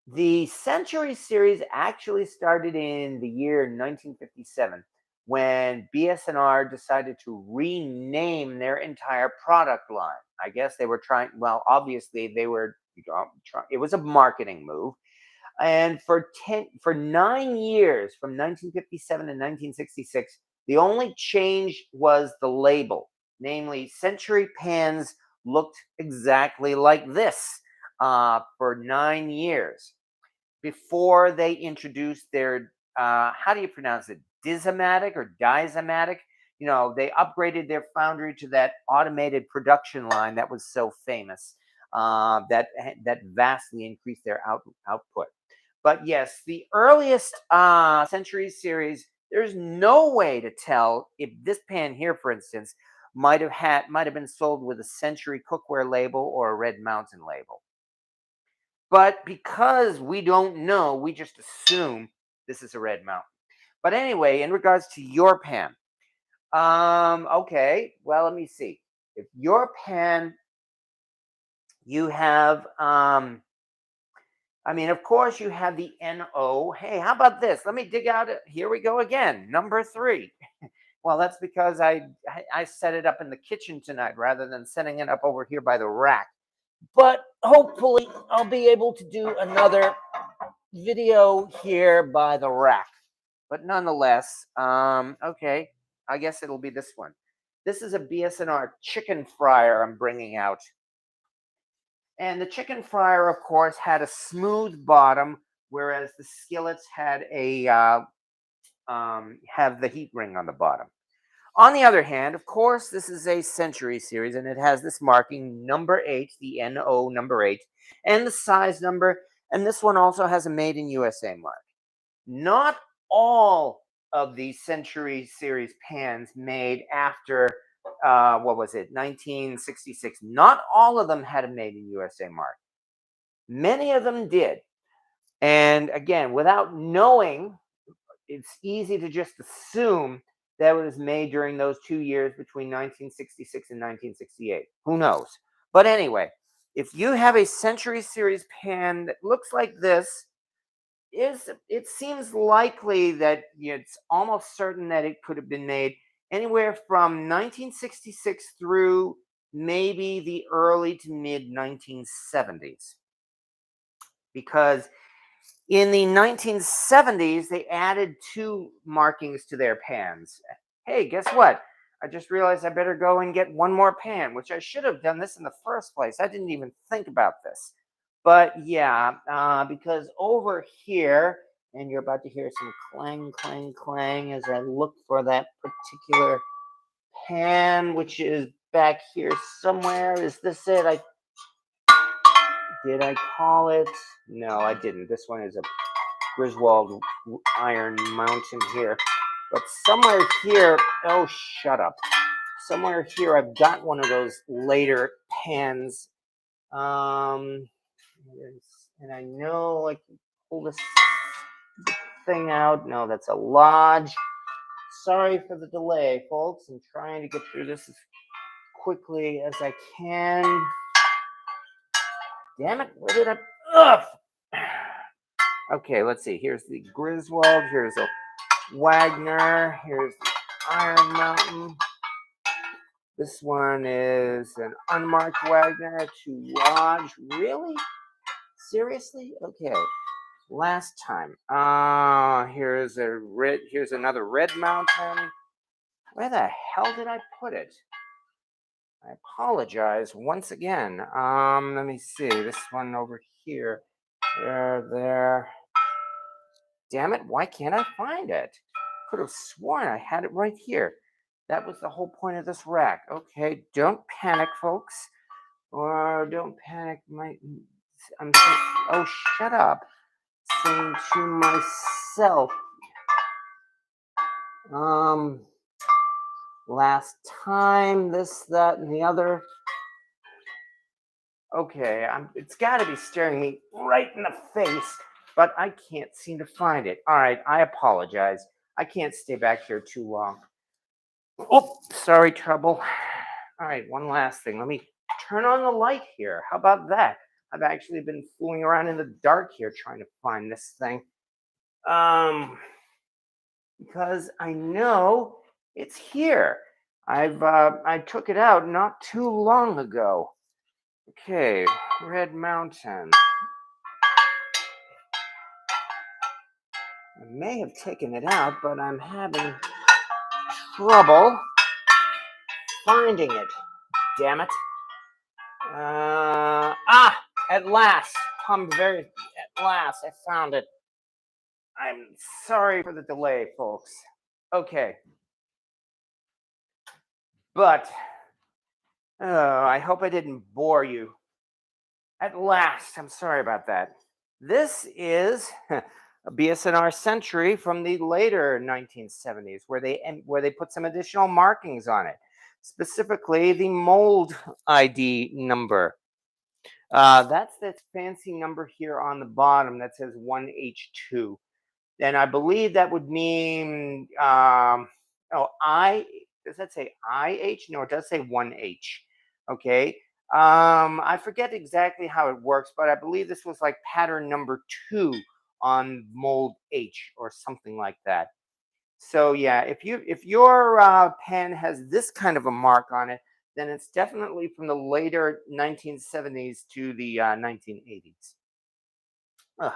the Century Series actually started in the year 1957 when BS&R decided to rename their entire product line. I guess they were trying, well, obviously they were, it was a marketing move. And for 9 years, from 1957 to 1966, the only change was the label. Namely, Century pans looked exactly like this for 9 years before they introduced their how do you pronounce it? Dizomatic or dizomatic? They upgraded their foundry to that automated production line that was so famous. That vastly increased their output. But yes, the earliest Century Series, there's no way to tell if this pan here, for instance, might have been sold with a Century cookware label or a Red Mountain label. But because we don't know, we just assume this is a Red Mountain. But anyway, in regards to your pan, okay, well, let me see. If your pan, you have, of course, you have the NO. Hey, how about this? Let me dig out. Here we go again. Number 3. Well, that's because I set it up in the kitchen tonight rather than setting it up over here by the rack. But hopefully, I'll be able to do another video here by the rack. But nonetheless, okay, I guess it'll be this one. This is a BS&R chicken fryer I'm bringing out. And the chicken fryer, of course, had a smooth bottom, whereas the skillets had have the heat ring on the bottom. On the other hand, of course, this is a Century Series, and it has this marking number 8, the NO number 8, and the size number. And this one also has a Made in USA mark. Not all of the Century Series pans made after, 1966. Not all of them had a Made in USA mark. Many of them did. And again, without knowing, it's easy to just assume that it was made during those 2 years between 1966 and 1968. Who knows? But anyway, if you have a Century Series pan that looks like this, it seems likely that it's almost certain that it could have been made anywhere from 1966 through maybe the early to mid 1970s. Because in the 1970s, they added 2 markings to their pans. Hey, guess what? I just realized I better go and get one more pan, which I should have done this in the first place. I didn't even think about this. But yeah, because over here, and you're about to hear some clang, clang, clang as I look for that particular pan, which is back here somewhere. Is this it? Did I call it? No, I didn't. This one is a Griswold Iron Mountain here. But somewhere here, oh, shut up. Somewhere here, I've got one of those later pans. And I know I can pull this thing out. No, that's a Lodge. Sorry for the delay, folks. I'm trying to get through this as quickly as I can. Damn it, where did I... Ugh! Okay, let's see. Here's the Griswold. Here's a Wagner. Here's the Iron Mountain. This one is an unmarked Wagner to Lodge. Really? Seriously? Okay. Last time. Here's another Red Mountain. Where the hell did I put it? I apologize once again. Let me see. This one over here. There. Damn it, why can't I find it? Could have sworn I had it right here. That was the whole point of this rack. Okay, don't panic, folks. Or don't panic. Oh, shut up. Saying to myself. Last time, this, that, and the other. Okay, it's got to be staring me right in the face, but I can't seem to find it. All right, I apologize. I can't stay back here too long. Oh, sorry, trouble. All right, one last thing. Let me turn on the light here. How about that? I've actually been fooling around in the dark here trying to find this thing. Um, because I know it's here. I took it out not too long ago. Okay, Red Mountain. I may have taken it out, but I'm having trouble finding it. Damn it. At last. At last, I found it. I'm sorry for the delay, folks. Okay, but I hope I didn't bore you. At last, I'm sorry about that. This is a BS&R Century from the later 1970s, where they put some additional markings on it, specifically the mold ID number. That's that fancy number here on the bottom that says 1H2. And I believe that would mean, does that say IH? No, it does say 1H. Okay. I forget exactly how it works, but I believe this was like pattern number 2 on mold H or something like that. So yeah, if your pen has this kind of a mark on it, then it's definitely from the later 1970s to the 1980s. Ugh.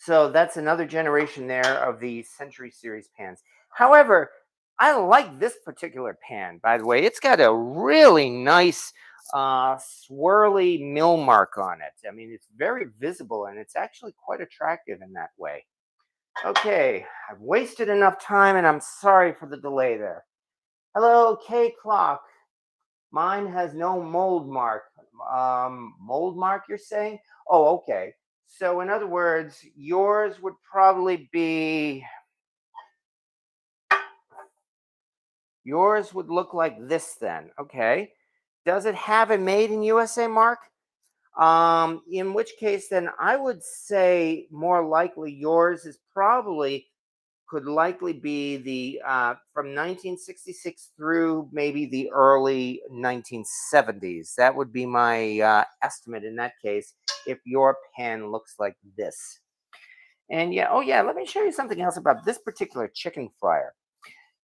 So that's another generation there of the Century Series pans. However, I like this particular pan, by the way. It's got a really nice swirly mill mark on it. I mean, it's very visible and it's actually quite attractive in that way. Okay, I've wasted enough time and I'm sorry for the delay there. Hello, K Clock. Mine has no mold mark. Mold mark, you're saying? Oh, okay. So, in other words, yours would probably be, yours would look like this then. Okay. Does it have a made in USA mark? In which case, then I would say more likely yours is probably could likely be the from 1966 through maybe the early 1970s. That would be my estimate in that case if your pen looks like this. And yeah, oh yeah, let me show you something else about this particular chicken fryer.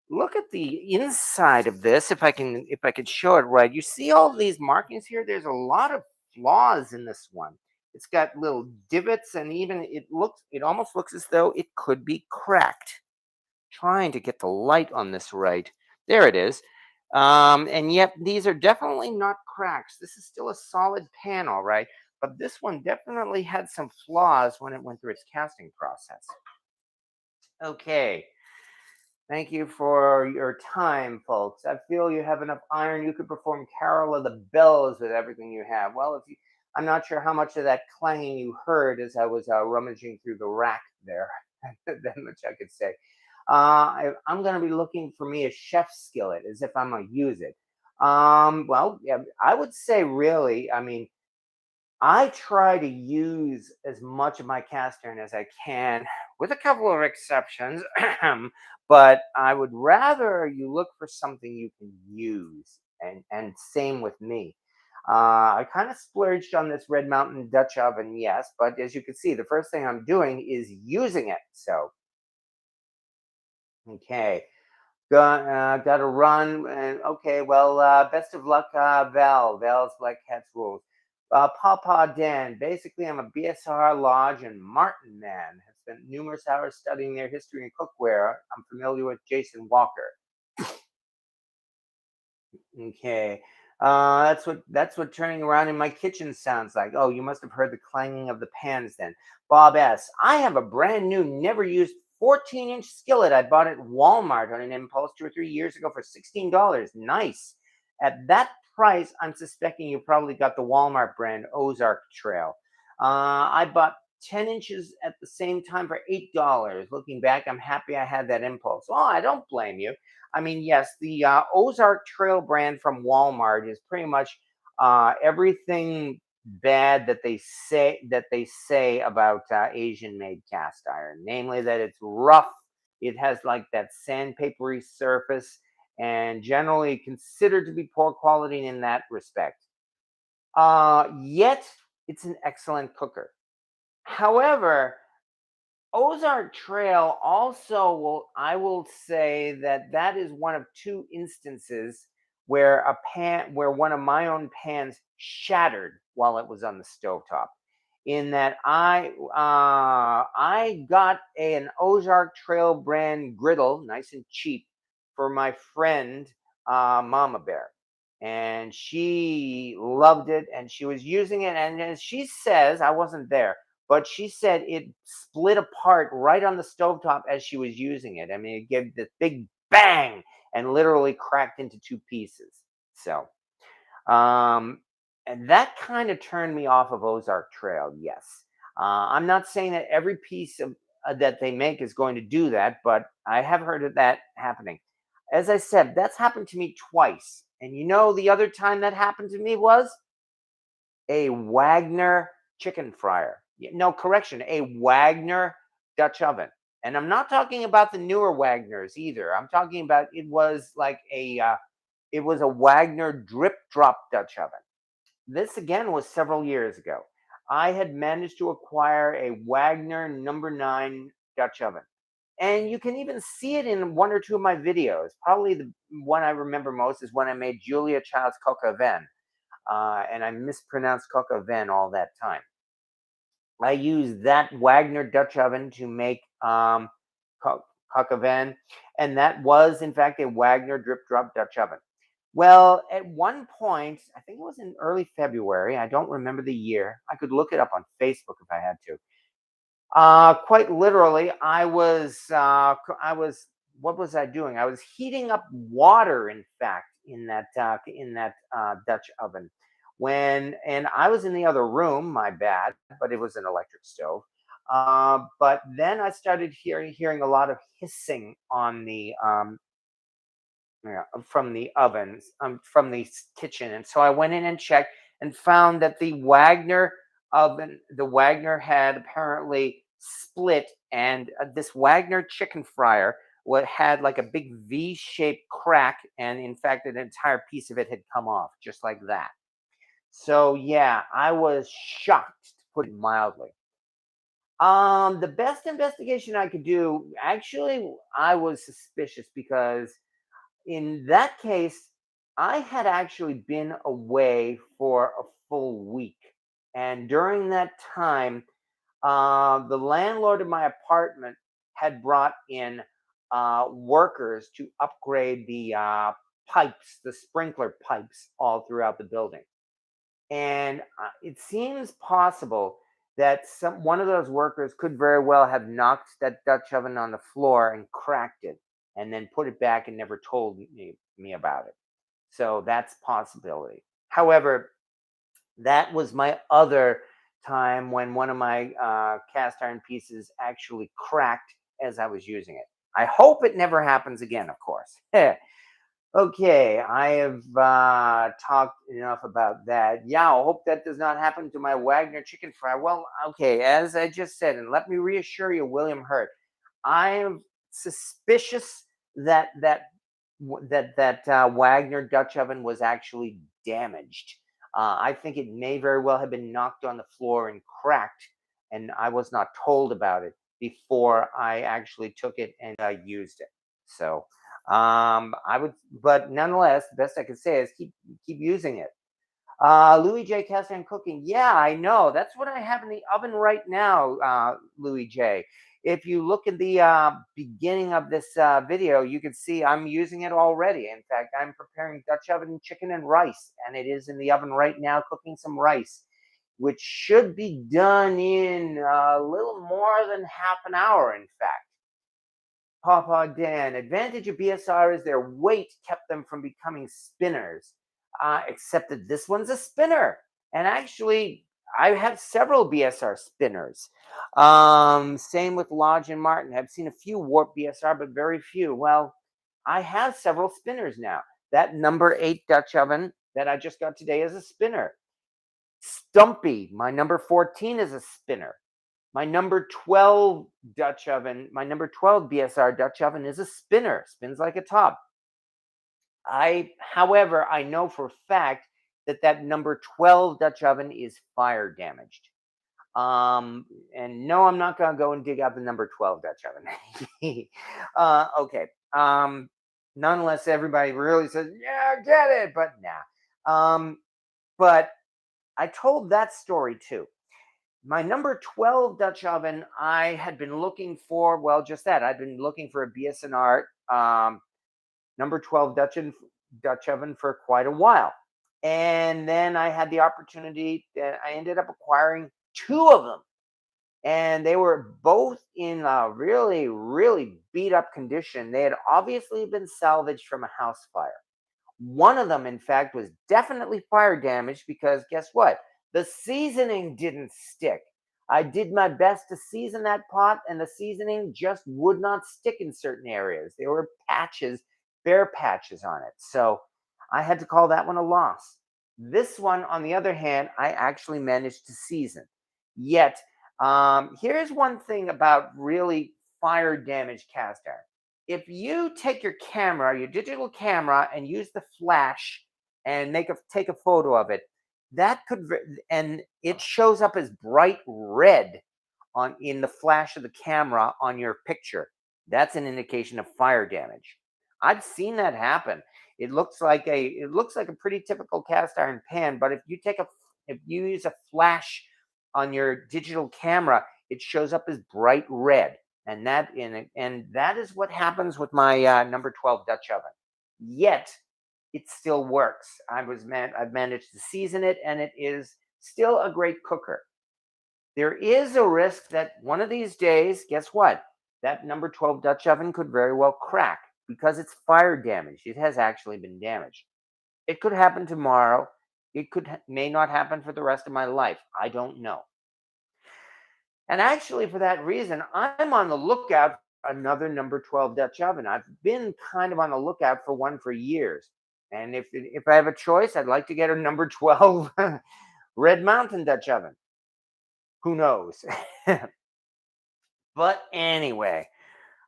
Look at the inside of this if I can show it right. You see all these markings here? There's a lot of flaws in this one. It's got little divots and even it almost looks as though it could be cracked. Trying to get the light on this right. There it is. And yet these are definitely not cracks. This is still a solid pan, all right. But this one definitely had some flaws when it went through its casting process. Okay. Thank you for your time, folks. I feel you have enough iron. You could perform Carol of the Bells with everything you have. Well, if you, I'm not sure how much of that clanging you heard as I was rummaging through the rack there. That much I could say. I'm going to be looking for me a chef's skillet as if I'm going to use it. Well, yeah, I would say really, I mean, I try to use as much of my cast iron as I can, with a couple of exceptions. But I would rather you look for something you can use, and same with me. I kind of splurged on this Red Mountain Dutch oven, yes, but as you can see, the first thing I'm doing is using it. So, okay. Got to run. And okay, well, best of luck, Val. Val's Black Cats rules. Papa Dan. Basically, I'm a BSR Lodge and Martin man. Have spent numerous hours studying their history and cookware. I'm familiar with Jason Walker. Okay. That's what turning around in my kitchen sounds like. Oh, you must have heard the clanging of the pans then. Bob S. I have a brand new, never used 14-inch skillet. I bought at Walmart on an impulse 2 or 3 years ago for $16. Nice. At that price, I'm suspecting you probably got the Walmart brand Ozark Trail. I bought 10 inches at the same time for $8. Looking back, I'm happy I had that impulse. Oh, I don't blame you. I mean, yes, the Ozark Trail brand from Walmart is pretty much everything bad that they say about Asian-made cast iron, namely that it's rough, it has like that sandpapery surface, and generally considered to be poor quality in that respect. Yet it's an excellent cooker. However, Ozark Trail also I will say that that is one of two instances where where one of my own pans shattered while it was on the stovetop. In that I got an Ozark Trail brand griddle, nice and cheap, for my friend Mama Bear, and she loved it, and she was using it, and as she says, I wasn't there, but she said it split apart right on the stovetop as she was using it. I mean, it gave this big bang and literally cracked into two pieces. So, um, and that kind of turned me off of Ozark Trail. Yes, I'm not saying that every piece of that they make is going to do that, but I have heard of that happening. As I said, that's happened to me twice, and you know the other time that happened to me was a Wagner chicken fryer. No, correction, a Wagner Dutch oven. And I'm not talking about the newer Wagners either. I'm talking about it was a Wagner drip drop Dutch oven. This again was several years ago. I had managed to acquire a Wagner number 9 Dutch oven. And you can even see it in one or two of my videos. Probably the one I remember most is when I made Julia Child's coq au vin, and I mispronounced coq au vin all that time. I used that Wagner Dutch oven to make coq au vin, and that was in fact a Wagner drip drop Dutch oven. Well, at one point, I think it was in early February. I don't remember the year. I could look it up on Facebook if I had to. Quite literally, what was I doing? I was heating up water, in fact, in that Dutch oven. And I was in the other room, my bad, but it was an electric stove. But then I started hearing a lot of hissing on the from the ovens, from the kitchen. And so I went in and checked and found that the Wagner had apparently split, and this Wagner chicken fryer had like a big V-shaped crack, and in fact, an entire piece of it had come off just like that. So yeah, I was shocked, to put it mildly. The best investigation I could do, actually, I was suspicious because in that case, I had actually been away for a full week. And during that time, the landlord of my apartment had brought in workers to upgrade the pipes, the sprinkler pipes, all throughout the building. And it seems possible that one of those workers could very well have knocked that Dutch oven on the floor and cracked it, and then put it back and never told me about it. So that's possibility. However, that was my other time when one of my cast iron pieces actually cracked as I was using it. I hope it never happens again, of course. Okay, I have talked enough about that. Yeah, I hope that does not happen to my Wagner chicken fry. Well, okay, as I just said, and let me reassure you, William Hurt, I am suspicious that Wagner Dutch oven was actually damaged. I think it may very well have been knocked on the floor and cracked, and I was not told about it before I actually took it and used it. So I would, but nonetheless, the best I could say is keep using it. Louis J. Cast Iron Cooking. Yeah, I know. That's what I have in the oven right now, Louis J. If you look at the beginning of this video, you can see I'm using it already. In fact, I'm preparing Dutch oven chicken and rice, and it is in the oven right now cooking some rice, which should be done in a little more than half an hour, in fact. Papa Dan, advantage of BS&R is their weight kept them from becoming spinners. Except that this one's a spinner. And actually, I have several BS&R spinners. Same with Lodge and Martin. I've seen a few warp BS&R, but very few. Well, I have several spinners now. That number 8 Dutch oven that I just got today is a spinner. Stumpy, my number 14, is a spinner. My number 12 Dutch oven, my number 12 BS&R Dutch oven is a spinner, spins like a top. However, I know for a fact that that number 12 Dutch oven is fire damaged. Um, and no, I'm not gonna go and dig up the number 12 Dutch oven. Okay. Nonetheless, everybody really says, "Yeah, get it," but nah. But I told that story too. My number 12 Dutch oven, I had been looking for, well, just that. I'd been looking for a BS&R number 12 Dutch oven for quite a while. And then I had the opportunity that I ended up acquiring two of them. And they were both in a really, really beat up condition. They had obviously been salvaged from a house fire. One of them, in fact, was definitely fire damaged because guess what? The seasoning didn't stick. I did my best to season that pot, and the seasoning just would not stick in certain areas. There were patches, bare patches on it. So I had to call that one a loss. This one, on the other hand, I actually managed to season. Yet, here's one thing about really fire damaged cast iron. If you take your camera, your digital camera, and use the flash and take a photo of it, that and it shows up as bright red on in the flash of the camera on your picture. That's an indication of fire damage. I've seen that happen. It looks like a pretty typical cast iron pan, but if you use a flash on your digital camera, it shows up as bright red, and that is what happens with my number 12 Dutch oven. Yet it still works. I've managed to season it, and it is still a great cooker. There is a risk that one of these days, guess what? That number 12 Dutch oven could very well crack because it's fire damaged. It has actually been damaged. It could happen tomorrow. May not happen for the rest of my life. I don't know. And actually, for that reason, I'm on the lookout for another number 12 Dutch oven. I've been kind of on the lookout for one for years. And if I have a choice, I'd like to get a number 12 Red Mountain Dutch oven. Who knows? But anyway,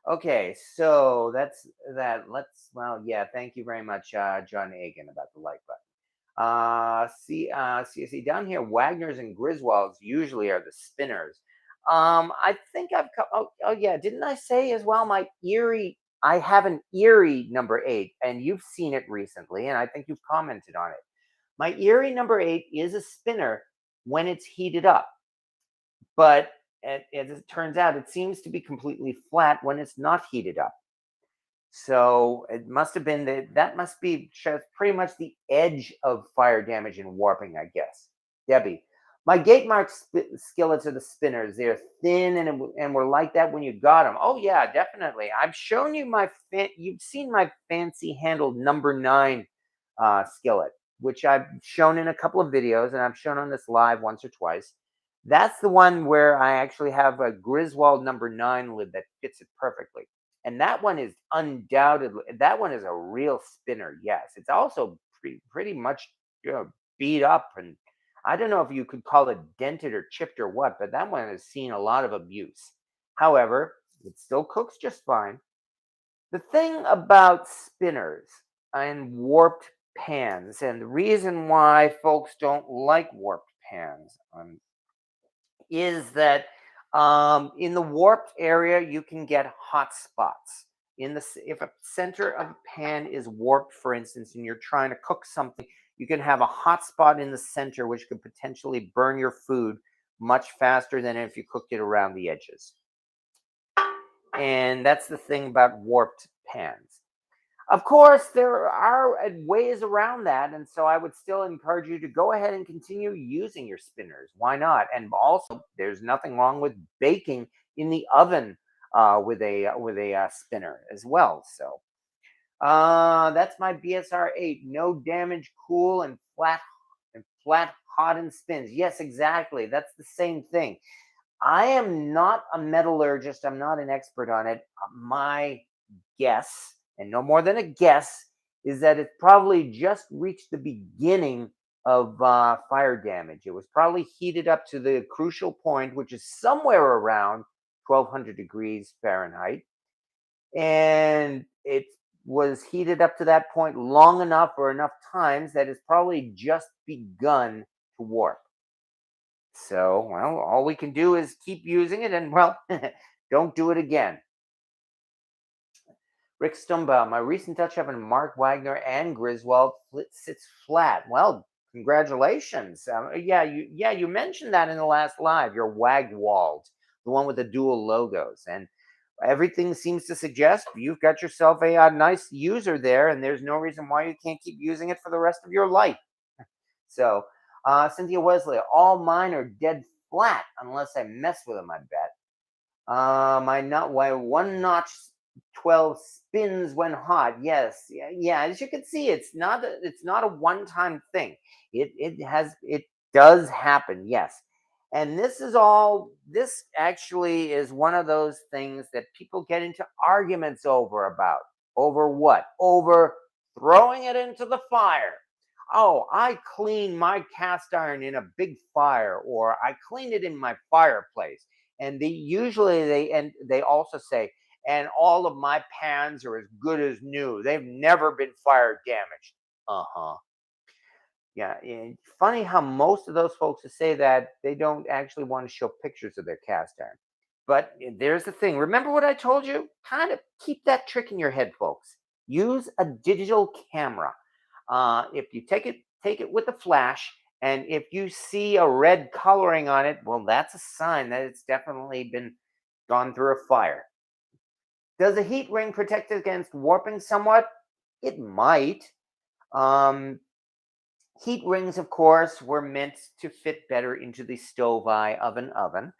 okay, so that's that. Well, yeah, thank you very much, John Agan, about the like button. See, down here, Wagner's and Griswolds usually are the spinners. I think oh yeah, didn't I say as well? I have an Erie number 8, and you've seen it recently, and I think you've commented on it. My Erie number 8 is a spinner when it's heated up, but as it turns out, it seems to be completely flat when it's not heated up. So it must have been that must be just pretty much the edge of fire damage and warping, I guess. Debbie, my gate mark skillets are the spinners. They're thin and were like that when you got them. Oh yeah, definitely. I've shown you you've seen my fancy handled number 9 skillet, which I've shown in a couple of videos, and I've shown on this live once or twice. That's the one where I actually have a Griswold number 9 lid that fits it perfectly. And that one is undoubtedly that one is a real spinner. Yes, it's also pretty much, beat up, and I don't know if you could call it dented or chipped or what, but that one has seen a lot of abuse. However, it still cooks just fine. The thing about spinners and warped pans, and the reason why folks don't like warped pans, is that in the warped area you can get hot spots. If a center of a pan is warped, for instance, and you're trying to cook something, you can have a hot spot in the center, which could potentially burn your food much faster than if you cooked it around the edges. And that's the thing about warped pans. Of course, there are ways around that, and so I would still encourage you to go ahead and continue using your spinners. Why not? And also, there's nothing wrong with baking in the oven with a spinner as well. So that's my BSR 8. No damage, cool, and flat, hot, and spins. Yes, exactly. That's the same thing. I am not a metallurgist. I'm not an expert on it. My guess, and no more than a guess, is that it probably just reached the beginning of fire damage. It was probably heated up to the crucial point, which is somewhere around 1200 degrees Fahrenheit. And it's was heated up to that point long enough or enough times that it's probably just begun to warp. So, well, all we can do is keep using it and, well, don't do it again. Rick Stumbaugh, my recent Dutch oven, Mark Wagner and Griswold sits flat. Well, congratulations. You mentioned that in the last live. Your Wagwald, the one with the dual logos, and everything seems to suggest you've got yourself a nice user there, and there's no reason why you can't keep using it for the rest of your life. So, Cynthia Wesley, all mine are dead flat unless I mess with them, I bet. My not why one notch 12 spins when hot. Yes, yeah. As you can see, it's not a one-time thing. It does happen. Yes, and this actually is one of those things that people get into arguments over about. Over what? Over throwing it into the fire. Oh, I clean my cast iron in a big fire, or I clean it in my fireplace. And they also say, and all of my pans are as good as new. They've never been fire damaged. Uh-huh. Yeah, and funny how most of those folks who say that, they don't actually want to show pictures of their cast iron. But there's the thing. Remember what I told you? Kind of keep that trick in your head, folks. Use a digital camera. If you take it with a flash, and if you see a red coloring on it, well, that's a sign that it's definitely been gone through a fire. Does a heat ring protect against warping somewhat? It might. Um, Heat rings, of course, were meant to fit better into the stove eye of an oven,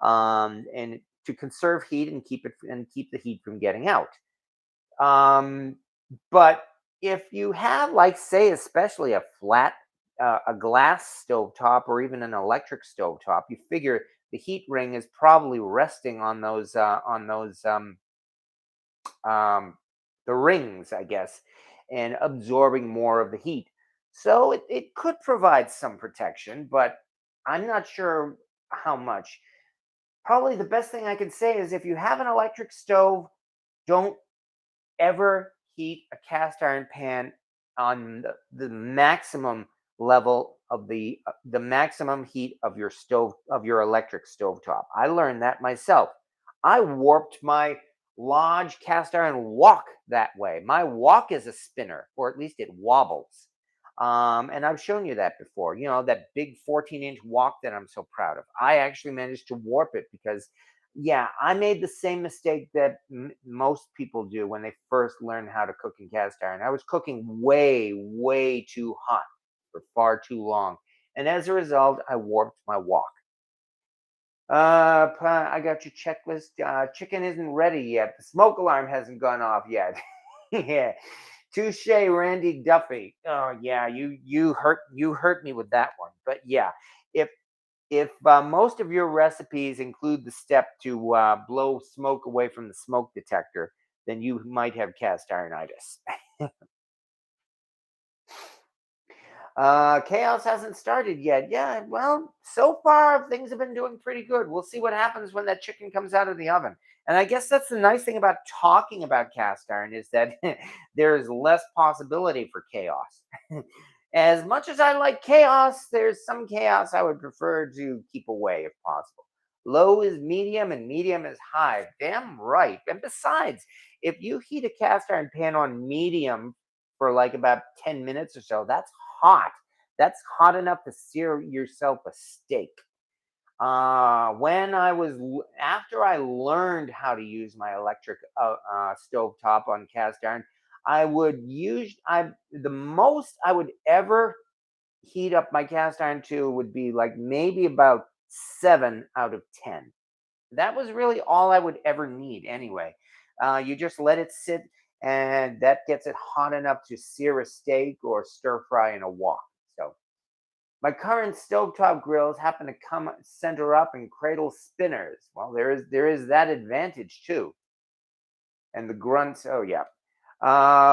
and to conserve heat and keep the heat from getting out. Um, but if you have, like, say, especially a glass stovetop or even an electric stovetop, you figure the heat ring is probably resting on um, the rings, I guess, and absorbing more of the heat. So it could provide some protection, but I'm not sure how much. Probably the best thing I can say is if you have an electric stove, don't ever heat a cast iron pan on the maximum level of the maximum heat of your electric stove top. I learned that myself. I warped my large cast iron wok that way. My wok is a spinner, or at least it wobbles. And I've shown you that before. You know, that big 14-inch wok that I'm so proud of. I actually managed to warp it because, yeah, I made the same mistake that most people do when they first learn how to cook in cast iron. I was cooking way, way too hot for far too long. And as a result, I warped my wok. I got your checklist. Chicken isn't ready yet. The smoke alarm hasn't gone off yet. Yeah. Touche, Randy Duffy. Oh yeah, you hurt me with that one. But yeah, if if most of your recipes include the step to blow smoke away from the smoke detector, then you might have cast ironitis. Chaos hasn't started yet. Yeah, well, so far things have been doing pretty good. We'll see what happens when that chicken comes out of the oven. And I guess that's the nice thing about talking about cast iron is that there is less possibility for chaos. As much as I like chaos, there's some chaos I would prefer to keep away if possible. Low is medium and medium is high. Damn right. And besides, if you heat a cast iron pan on medium for like about 10 minutes or so, that's hot. That's hot enough to sear yourself a steak. After I learned how to use my electric stove top on cast iron, I would use I the most I would ever heat up my cast iron to would be like maybe about 7 out of 10. That was really all I would ever need anyway. You just let it sit, and that gets it hot enough to sear a steak or stir fry in a wok. So my current stovetop grills happen to come center up and cradle spinners. Well, there is that advantage too. And the grunts, oh yeah.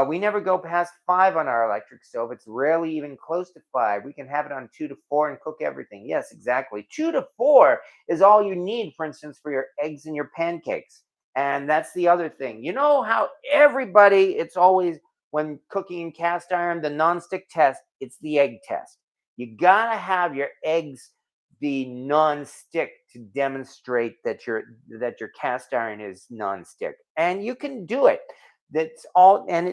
We never go past 5 on our electric stove. It's rarely even close to 5. We can have it on 2 to 4 and cook everything. Yes, exactly. 2 to 4 is all you need, for instance, for your eggs and your pancakes. And that's the other thing. You know how everybody, it's always when cooking in cast iron, the nonstick test, it's the egg test. You gotta have your eggs be non-stick to demonstrate that your cast iron is non-stick. And you can do it. That's all. And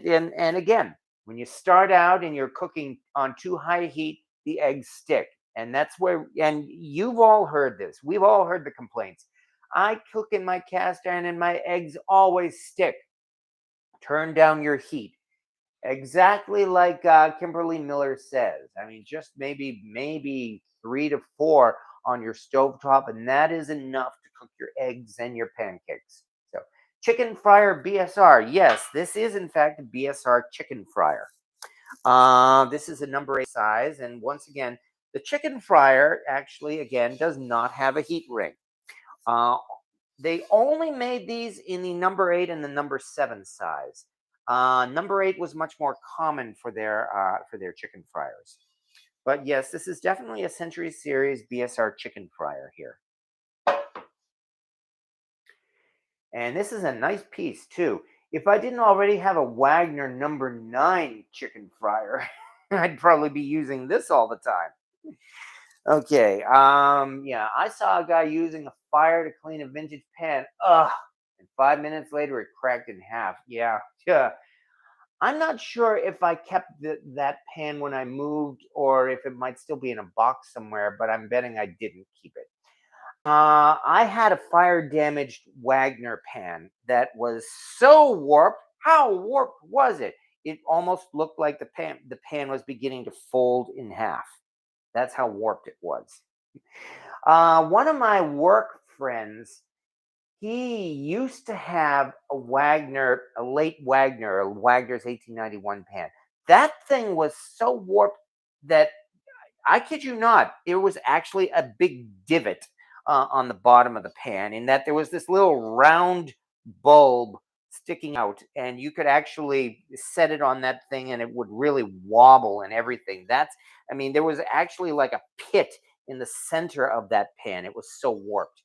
again, when you start out and you're cooking on too high heat, the eggs stick. And that's where, and you've all heard this. We've all heard the complaints. I cook in my cast iron and my eggs always stick. Turn down your heat. Exactly like Kimberly Miller says. I mean, just maybe 3 to 4 on your stovetop, and that is enough to cook your eggs and your pancakes. So, chicken fryer BSR. Yes, this is in fact a BSR chicken fryer. This is a number 8 size, and once again, the chicken fryer actually again does not have a heat ring. Uh, they only made these in the number 8 and the number 7 size. Number 8 was much more common for their chicken fryers. But yes, this is definitely a Century Series BSR chicken fryer here. And this is a nice piece too. If I didn't already have a Wagner number 9 chicken fryer, I'd probably be using this all the time. Okay, yeah, I saw a guy using a fire to clean a vintage pan. Ugh, and 5 minutes later it cracked in half. Yeah, yeah. I'm not sure if I kept that pan when I moved or if it might still be in a box somewhere, but I'm betting I didn't keep it. I had a fire damaged Wagner pan that was so warped. How warped was it? It almost looked like the pan was beginning to fold in half. That's how warped it was. One of my work friends, he used to have a late Wagner, a Wagner's 1891 pan. That thing was so warped that I kid you not, it was actually a big divot on the bottom of the pan, in that there was this little round bulb sticking out, and you could actually set it on that thing, and it would really wobble and everything. I mean, there was actually like a pit in the center of that pan. It was so warped.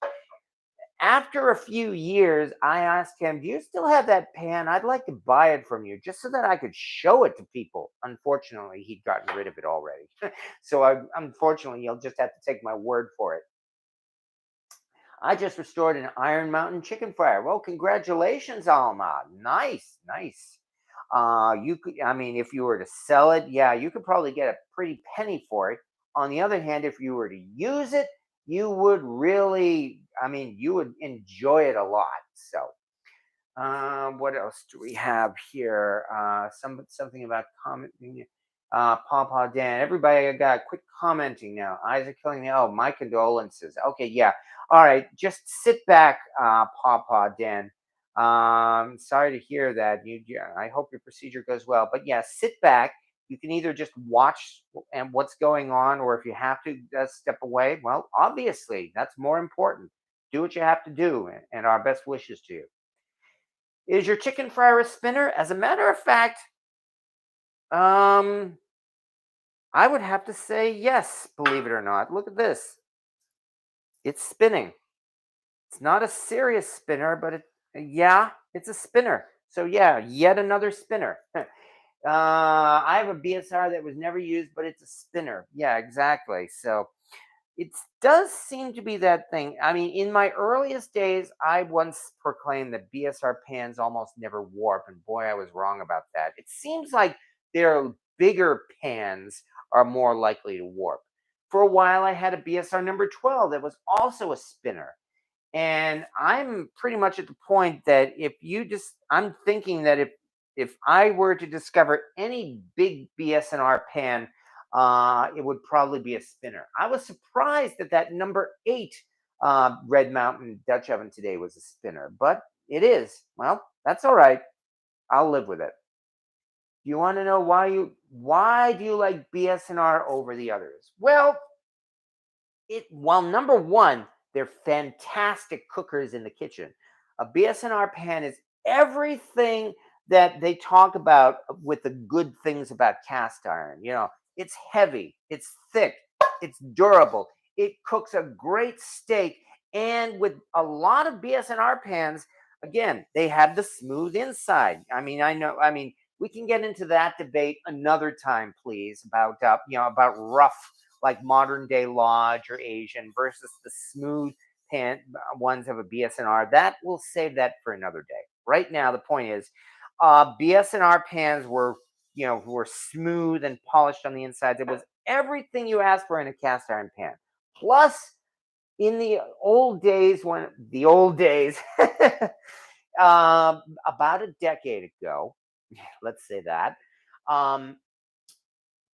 After a few years, I asked him, "Do you still have that pan? I'd like to buy it from you just so that I could show it to people." Unfortunately, he'd gotten rid of it already. So, unfortunately, you'll just have to take my word for it. I just restored an Iron Mountain chicken fryer. Well, congratulations, Alma. Nice, nice. You could, I mean, if you were to sell it, yeah, you could probably get a pretty penny for it. On the other hand, if you were to use it, you would really, I mean, you would enjoy it a lot. So, what else do we have here? Something about commenting. Pawpaw Dan. Everybody got quick commenting now. Eyes are killing me. Oh, my condolences. Okay, yeah. All right, just sit back, Pawpaw Dan. Sorry to hear that. Yeah, I hope your procedure goes well. But yeah, sit back. You can either just watch and what's going on, or if you have to step away, well, obviously that's more important. Do what you have to do, and our best wishes to you. Is your chicken fryer a spinner? As a matter of fact, um, I would have to say yes, believe it or not. Look at this. It's spinning. It's not a serious spinner, but yeah, it's a spinner. So yeah, yet another spinner. I have a BSR that was never used, but it's a spinner. Yeah, exactly. So it does seem to be that thing. I mean, in my earliest days, I once proclaimed that BSR pans almost never warp, and boy, I was wrong about that. It seems like their bigger pans are more likely to warp. For a while, I had a BSR number 12 that was also a spinner. And I'm pretty much at the point that I'm thinking that if I were to discover any big BS&R pan, it would probably be a spinner. I was surprised that that number 8 Red Mountain Dutch oven today was a spinner, but it is. Well, that's all right. I'll live with it. Do you want to know why do you like BS&R over the others? Well, number one, they're fantastic cookers in the kitchen. A BS&R pan is everything that they talk about with the good things about cast iron. It's heavy, it's thick, it's durable, it cooks a great steak. And with a lot of BS&R pans, Again, they had the smooth inside. I mean, we can get into that debate another time, please, about about rough, like modern day Lodge or Asian versus the smooth pan ones of a BS&R. That we'll save that for another day. Right now, the point is, BS&R pans were smooth and polished on the inside. It was everything you asked for in a cast iron pan. Plus, in the old days, about a decade ago, let's say that, um,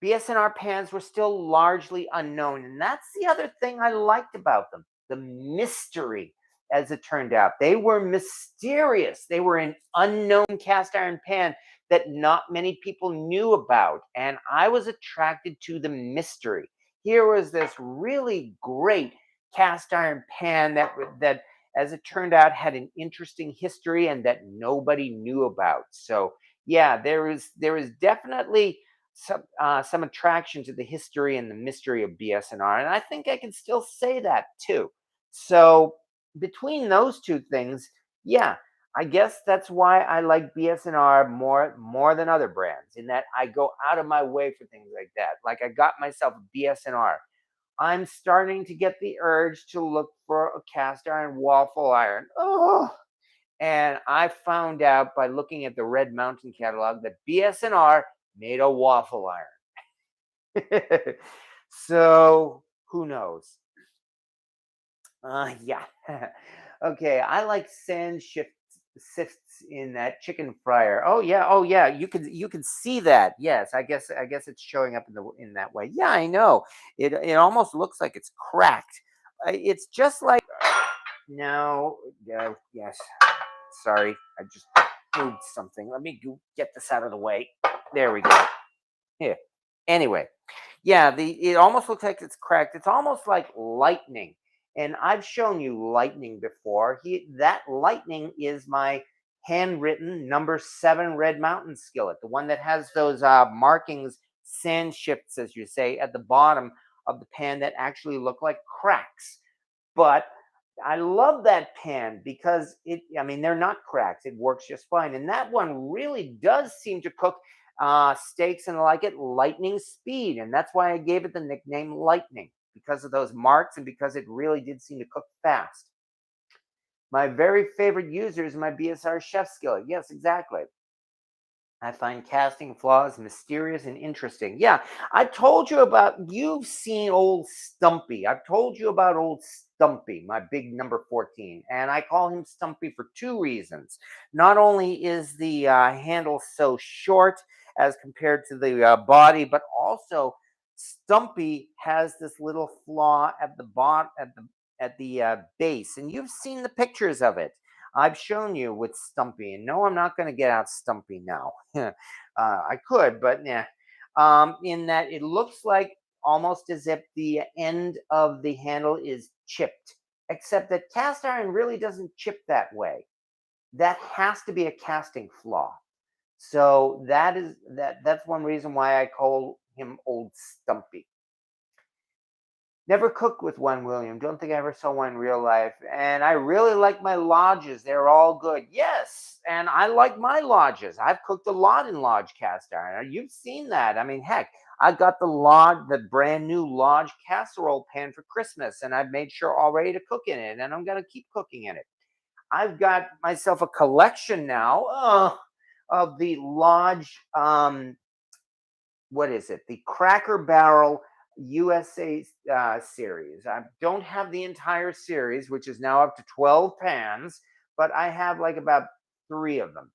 BS&R pans were still largely unknown. And that's the other thing I liked about them, the mystery, as it turned out. They were mysterious. They were an unknown cast iron pan that not many people knew about. And I was attracted to the mystery. Here was this really great cast iron pan that as it turned out had an interesting history and that nobody knew about. So yeah, there is definitely some attraction to the history and the mystery of BS&R, and I think I can still say that too. So between those two things, yeah, I guess that's why I like BS&R more than other brands. In that I go out of my way for things like that. Like I got myself a BS&R. I'm starting to get the urge to look for a cast iron waffle iron. Oh, and I found out by looking at the Red Mountain catalog that BS&R made a waffle iron. So who knows? Yeah. Okay, I like sand sifts in that chicken fryer. Oh yeah. You can see that. Yes, I guess it's showing up in that way. Yeah, I know. It almost looks like it's cracked. It's just like no. Yes. Sorry, I just moved something. Let me get this out of the way. There we go. Here. Anyway, yeah, the it almost looks like it's cracked. It's almost like lightning. And I've shown you lightning before. That lightning is my handwritten number 7 Red Mountain skillet, the one that has those markings, sand shifts, as you say, at the bottom of the pan that actually look like cracks. But I love that pan because I mean, they're not cracks. It works just fine. And that one really does seem to cook steaks and like it lightning speed. And that's why I gave it the nickname Lightning, because of those marks and because it really did seem to cook fast. My very favorite user is my BSR chef skillet. Yes, exactly. I find casting flaws mysterious and interesting. Yeah, you've seen old Stumpy. I've told you about old Stumpy, my big number 14. And I call him Stumpy for two reasons. Not only is the handle so short as compared to the body, but also Stumpy has this little flaw at the bottom, at the base. And you've seen the pictures of it. I've shown you with Stumpy, and no, I'm not going to get out Stumpy now. I could, but yeah. In that it looks like almost as if the end of the handle is chipped, except that cast iron really doesn't chip that way. That has to be a casting flaw. So that's one reason why I call him Old Stumpy. Never cooked with one, William. Don't think I ever saw one in real life. And I really like my lodges. They're all good. Yes. And I like my lodges. I've cooked a lot in lodge cast iron. You've seen that. I mean, heck, I got the brand new lodge casserole pan for Christmas, and I've made sure already to cook in it, and I'm going to keep cooking in it. I've got myself a collection now of the lodge, what is it? The Cracker Barrel USA series. I don't have the entire series, which is now up to 12 pans, but I have like about 3 of them,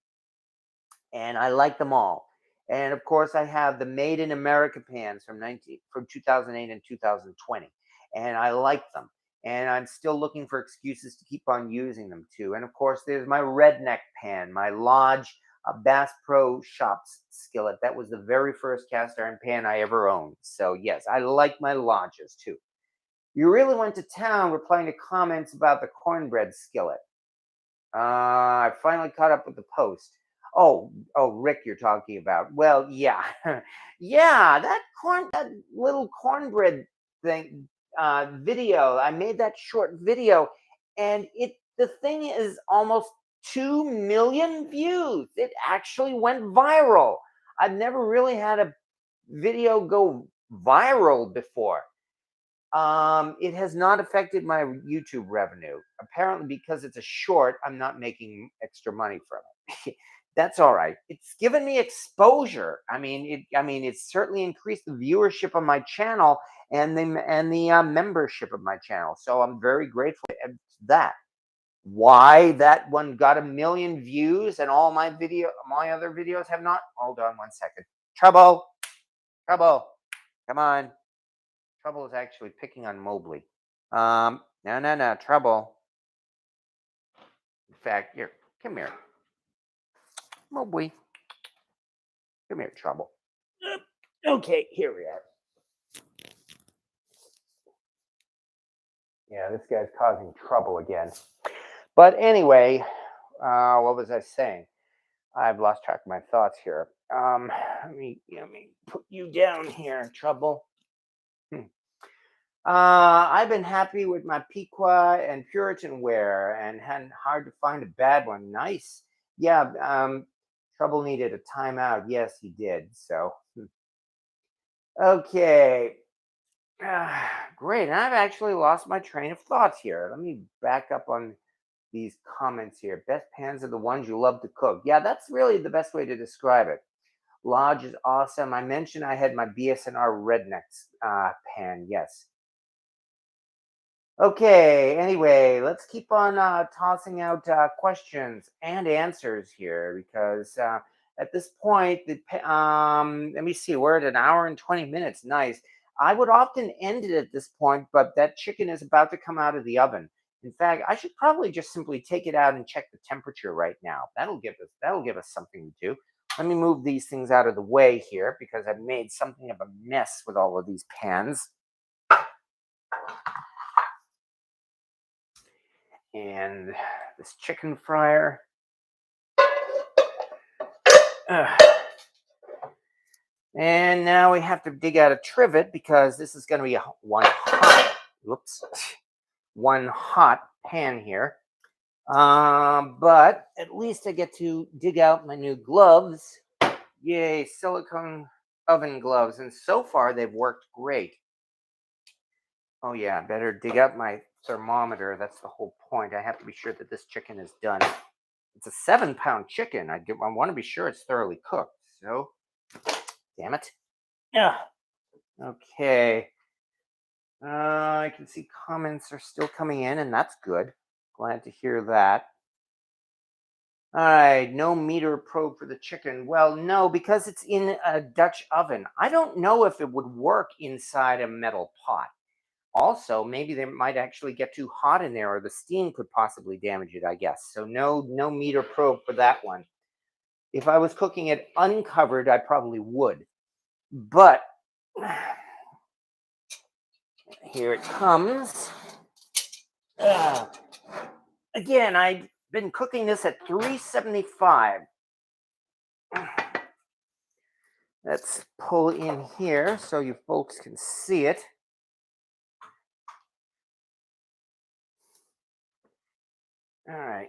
and I like them all. And of course, I have the Made in America pans from 2008 and 2020, and I like them. And I'm still looking for excuses to keep on using them too. And of course, there's my redneck pan, my Lodge Bass Pro Shops skillet. That was the very first cast iron pan I ever owned. So yes, I like my lodges too. You really went to town replying to comments about the cornbread skillet. I finally caught up with the post. Oh, Rick, you're talking about. Well, yeah, yeah, that little cornbread thing video. I made that short video, and the thing is almost 2 million views. It actually went viral. I've never really had a video go viral before. It has not affected my YouTube revenue. Apparently, because it's a short, I'm not making extra money from it. That's all right. It's given me exposure. It's certainly increased the viewership of my channel and the membership of my channel. So I'm very grateful for that. Why that one got a million views and all my other videos have not? Hold on one second. Trouble, come on. Trouble is actually picking on Mobley. No, Trouble. In fact, here, come here. Mobley. Come here, Trouble. Okay, here we are. Yeah, this guy's causing trouble again. But anyway, what was I saying? I've lost track of my thoughts here. Let me put you down here, Trouble. I've been happy with my Pequa and Puritan wear and had hard to find a bad one. Nice. Yeah, Trouble needed a timeout. Yes, he did. So, okay. Great. And I've actually lost my train of thoughts here. Let me back up on these comments here. Best pans are the ones you love to cook. Yeah, that's really the best way to describe it. Lodge is awesome. I mentioned I had my BS&R Rednecks pan. Yes. Okay, anyway, let's keep on tossing out questions and answers here because at this point, let me see, we're at an hour and 20 minutes. Nice. I would often end it at this point, but that chicken is about to come out of the oven. In fact, I should probably just simply take it out and check the temperature right now. That'll give us something to do. Let me move these things out of the way here because I've made something of a mess with all of these pans. And this chicken fryer. And now we have to dig out a trivet because this is going to be one hot pan here. But at least I get to dig out my new gloves. Yay, silicone oven gloves. And so far they've worked great. Oh yeah, better dig out my thermometer. That's the whole point. I have to be sure that this chicken is done. It's a 7-pound chicken. I want to be sure it's thoroughly cooked. So, damn it. Yeah. Okay. I can see comments are still coming in, and that's good. Glad to hear that. All right, no meter probe for the chicken. Well, no, because it's in a Dutch oven. I don't know if it would work inside a metal pot. Also, maybe they might actually get too hot in there, or the steam could possibly damage it, I guess. So no meter probe for that one. If I was cooking it uncovered, I probably would. But here it comes. Again, I've been cooking this at 375. Let's pull in here so you folks can see it. All right.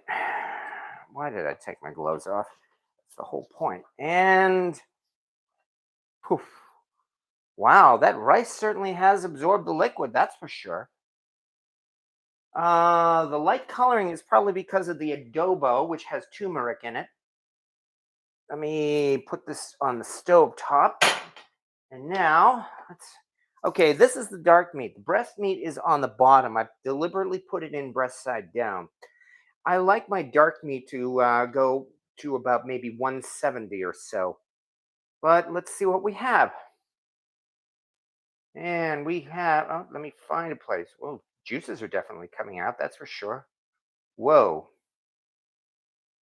Why did I take my gloves off? That's the whole point. And poof. Wow, that rice certainly has absorbed the liquid, that's for sure. The light coloring is probably because of the adobo, which has turmeric in it. Let me put this on the stove top. And now, okay, this is the dark meat. The breast meat is on the bottom. I deliberately put it in breast side down. I like my dark meat to go to about maybe 170 or so. But let's see what we have. And we have, let me find a place. Whoa, juices are definitely coming out, that's for sure. Whoa.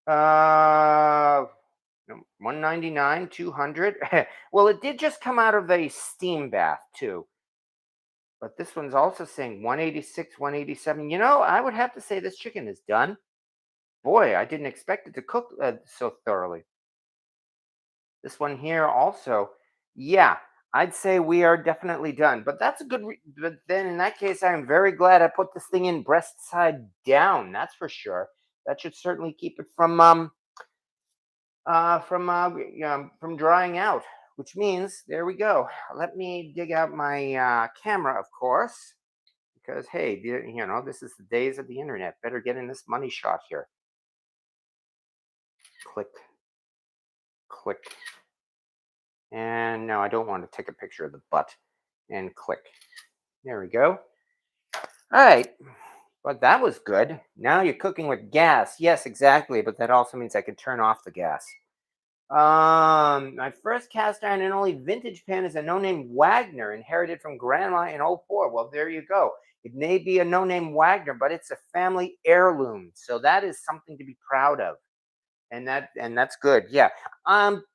199, 200. Well, it did just come out of a steam bath too. But this one's also saying 186, 187. I would have to say this chicken is done. Boy, I didn't expect it to cook so thoroughly. This one here also, yeah, I'd say we are definitely done. But that's a good. But then in that case, I am very glad I put this thing in breast side down. That's for sure. That should certainly keep it from drying out. Which means there we go. Let me dig out my camera, of course, because hey, this is the days of the internet. Better get in this money shot here. Click, click, and no, I don't want to take a picture of the butt. And click. There we go. All right. But that was good. Now you're cooking with gas. Yes, exactly. But that also means I can turn off the gas. My first cast iron and only vintage pan is a no-name Wagner, inherited from grandma in '04. Well, there you go. It may be a no-name Wagner, but it's a family heirloom. So that is something to be proud of. And that's good. Yeah.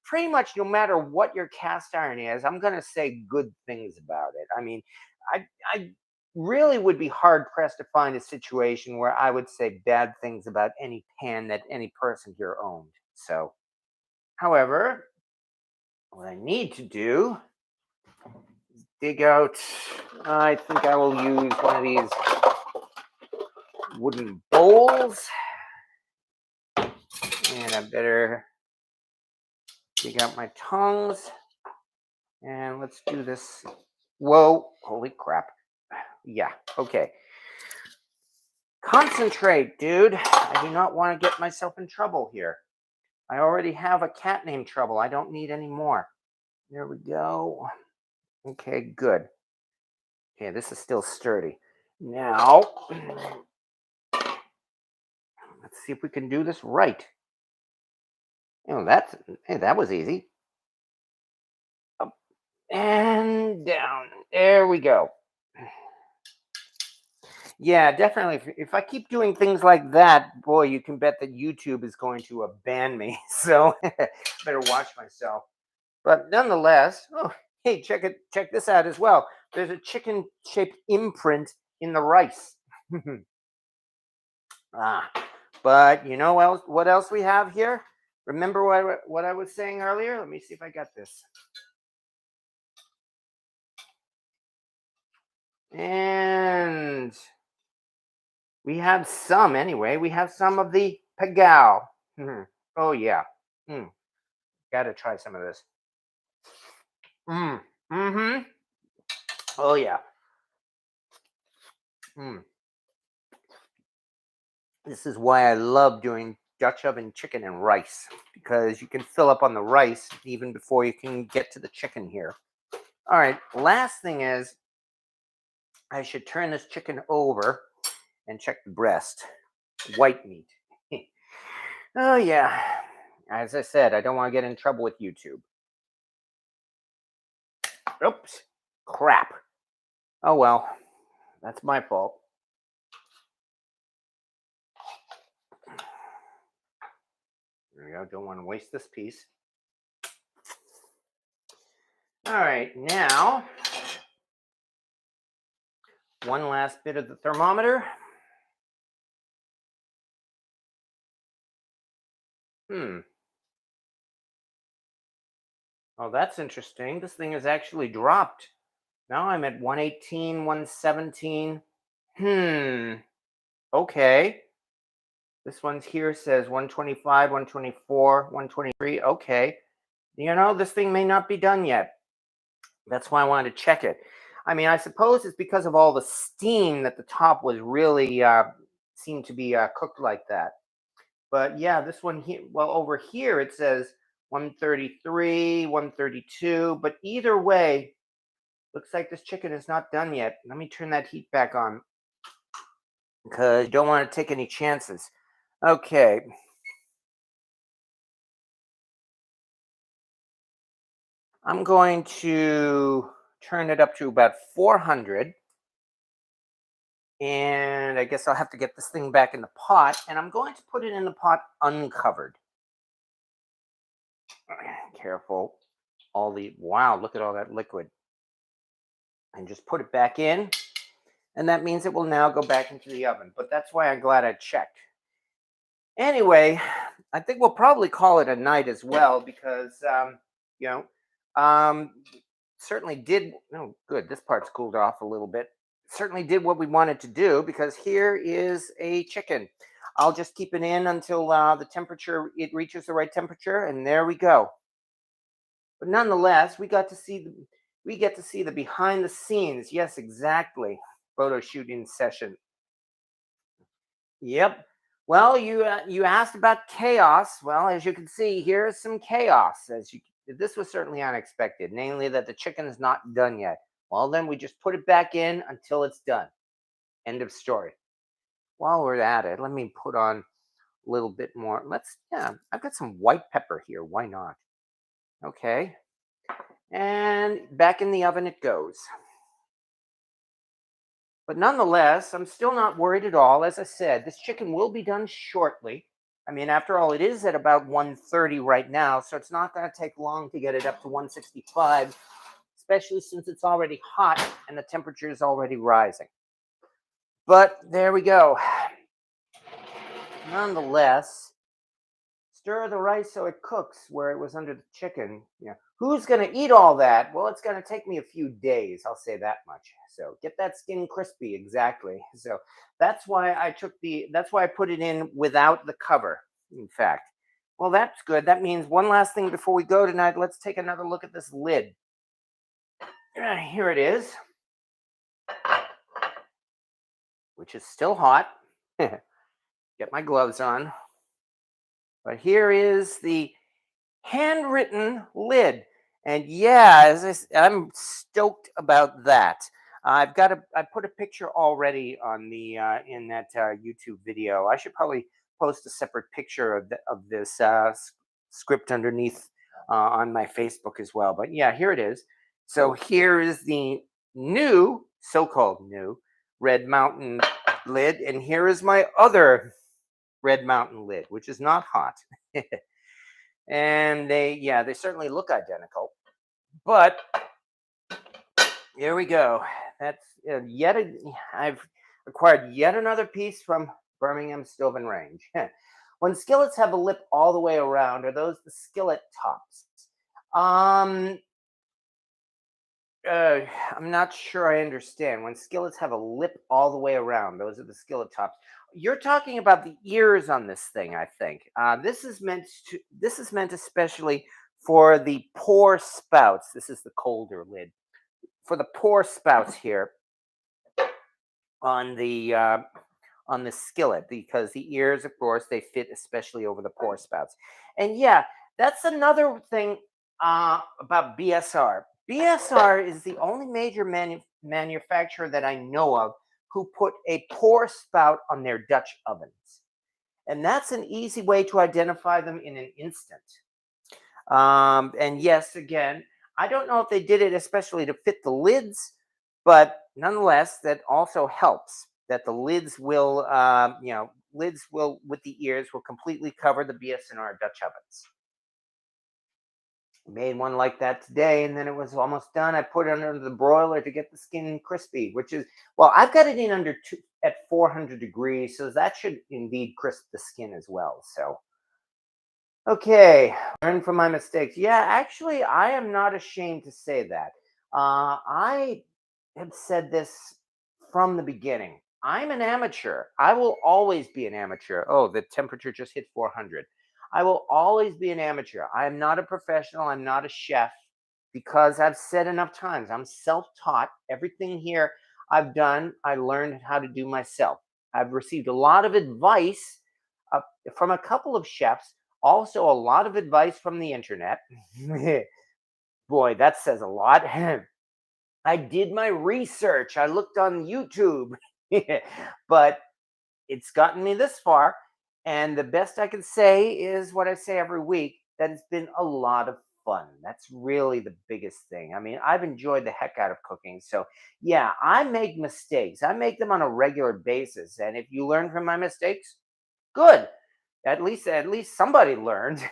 Pretty much no matter what your cast iron is, I'm gonna say good things about it. I mean, I really would be hard pressed to find a situation where I would say bad things about any pan that any person here owned. So, however, what I need to do is dig out. I think I will use one of these wooden bowls, and I better dig out my tongs. And let's do this. Whoa, holy crap. Yeah, okay. Concentrate, dude. I do not want to get myself in trouble here. I already have a cat named Trouble. I don't need any more. There we go. Okay, good. Okay, this is still sturdy. Now, let's see if we can do this right. That was easy. Up and down. There we go. Yeah, definitely. If I keep doing things like that, boy, you can bet that YouTube is going to ban me. So better watch myself. But nonetheless, oh, hey, check this out as well. There's a chicken-shaped imprint in the rice. ah, but you know what else we have here? Remember what I was saying earlier? Let me see if I got this. And we have some anyway. We have some of the pagao. Oh yeah. Gotta try some of this. Mm-hmm. Oh yeah. This is why I love doing Dutch oven chicken and rice, because you can fill up on the rice even before you can get to the chicken here. All right, last thing is I should turn this chicken over and check the breast. White meat. Oh yeah. As I said, I don't want to get in trouble with YouTube. Oops. Crap. Oh well. That's my fault. There we go. Don't want to waste this piece. All right, now one last bit of the thermometer. Oh, that's interesting. This thing has actually dropped. Now I'm at 118, 117. Okay. This one's here says 125, 124, 123. Okay. This thing may not be done yet. That's why I wanted to check it. I mean, I suppose it's because of all the steam that the top was really seemed to be cooked like that. But yeah, this one here, well, over here it says 133, 132. But either way, looks like this chicken is not done yet. Let me turn that heat back on, because you don't want to take any chances. Okay. I'm going to turn it up to about 400. And I guess I'll have to get this thing back in the pot. And I'm going to put it in the pot uncovered. Careful. Wow, look at all that liquid. And just put it back in. And that means it will now go back into the oven. But that's why I'm glad I checked. Anyway, I think we'll probably call it a night as well, because, certainly did. Oh, good. This part's cooled off a little bit. Certainly did what we wanted to do, because here is a chicken. I'll just keep it in until the temperature, it reaches the right temperature, and there we go. But nonetheless, we get to see the behind the scenes. Yes, exactly. Photo shooting session. Yep. Well, you asked about chaos. Well, as you can see, here's some chaos. This was certainly unexpected, namely that the chicken is not done yet. Well, then we just put it back in until it's done. End of story. While we're at it, let me put on a little bit more. Yeah, I've got some white pepper here. Why not? Okay. And back in the oven it goes. But nonetheless, I'm still not worried at all. As I said, this chicken will be done shortly. I mean, after all, it is at about 130 right now, so it's not going to take long to get it up to 165, especially since it's already hot and the temperature is already rising. But there we go. Nonetheless, stir the rice so it cooks where it was under the chicken. Yeah. Who's going to eat all that? Well, it's going to take me a few days, I'll say that much. So get that skin crispy, exactly. So that's why I put it in without the cover, in fact. Well, that's good. That means one last thing before we go tonight. Let's take another look at this lid. Here it is, which is still hot. Get my gloves on. But here is the handwritten lid. And yeah, I'm stoked about that. I put a picture already on the in that YouTube video. I should probably post a separate picture of this script underneath on my Facebook as well. But yeah, here it is. So here is the new, so-called new, Red Mountain lid, and here is my other Red Mountain lid, which is not hot. And they certainly look identical. But here we go. That's I've acquired yet another piece from Birmingham Stove Range. When skillets have a lip all the way around, are those the skillet tops? Um, I'm not sure I understand. When skillets have a lip all the way around, those are the skillet tops. You're talking about the ears on this thing, I think. This is meant especially for the pour spouts. This is the colder lid for the pour spouts here on the skillet, because the ears, of course, they fit especially over the pour spouts. And yeah, that's another thing about BS&R. BS&R is the only major manufacturer that I know of who put a pour spout on their Dutch ovens. And that's an easy way to identify them in an instant. And yes, again, I don't know if they did it especially to fit the lids, but nonetheless, that also helps that the lids will, lids will, with the ears, will completely cover the BS&R Dutch ovens. Made one like that today, and then it was almost done. I put it under the broiler to get the skin crispy, which is, well, I've got it in at 400 degrees, so that should indeed crisp the skin as well. So, okay, learn from my mistakes. Yeah, actually, I am not ashamed to say that. I have said this from the beginning. I'm an amateur. I will always be an amateur. Oh, the temperature just hit 400. I will always be an amateur. I am not a professional. I'm not a chef, because I've said enough times, I'm self taught. Everything here I've done, I learned how to do myself. I've received a lot of advice from a couple of chefs, also a lot of advice from the internet. Boy, that says a lot. I did my research. I looked on YouTube, but it's gotten me this far. And the best I can say is what I say every week, that it's been a lot of fun. That's really the biggest thing. I mean, I've enjoyed the heck out of cooking. So, yeah, I make mistakes. I make them on a regular basis. And if you learn from my mistakes, good. At least somebody learned.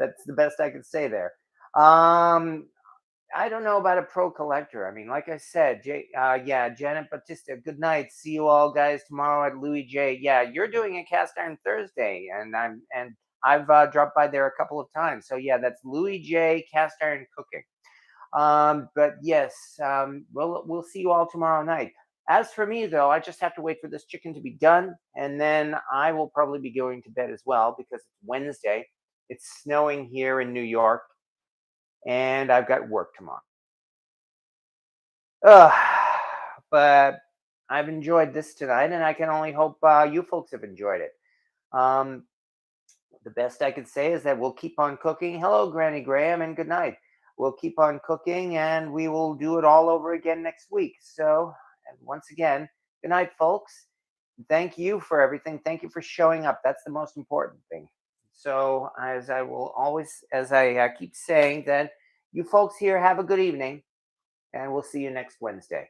That's the best I can say there. Um, I don't know about a pro collector. I mean, like I said, yeah, Janet Batista. Good night. See you all guys tomorrow at Louis J. Yeah, you're doing a cast iron Thursday, and I've dropped by there a couple of times. So yeah, that's Louis J. Cast Iron Cooking. But yes, we'll see you all tomorrow night. As for me, though, I just have to wait for this chicken to be done, and then I will probably be going to bed as well because it's Wednesday. It's snowing here in New York, and I've got work tomorrow. Ugh, but I've enjoyed this tonight, and I can only hope you folks have enjoyed it. Um, the best I could say is that we'll keep on cooking. Hello, Granny Graham, and good night. We'll keep on cooking, and we will do it all over again next week. So, and once again, good night, folks. Thank you for everything. Thank you for showing up. That's the most important thing. So, as I will always, as I keep saying, then you folks here have a good evening, and we'll see you next Wednesday.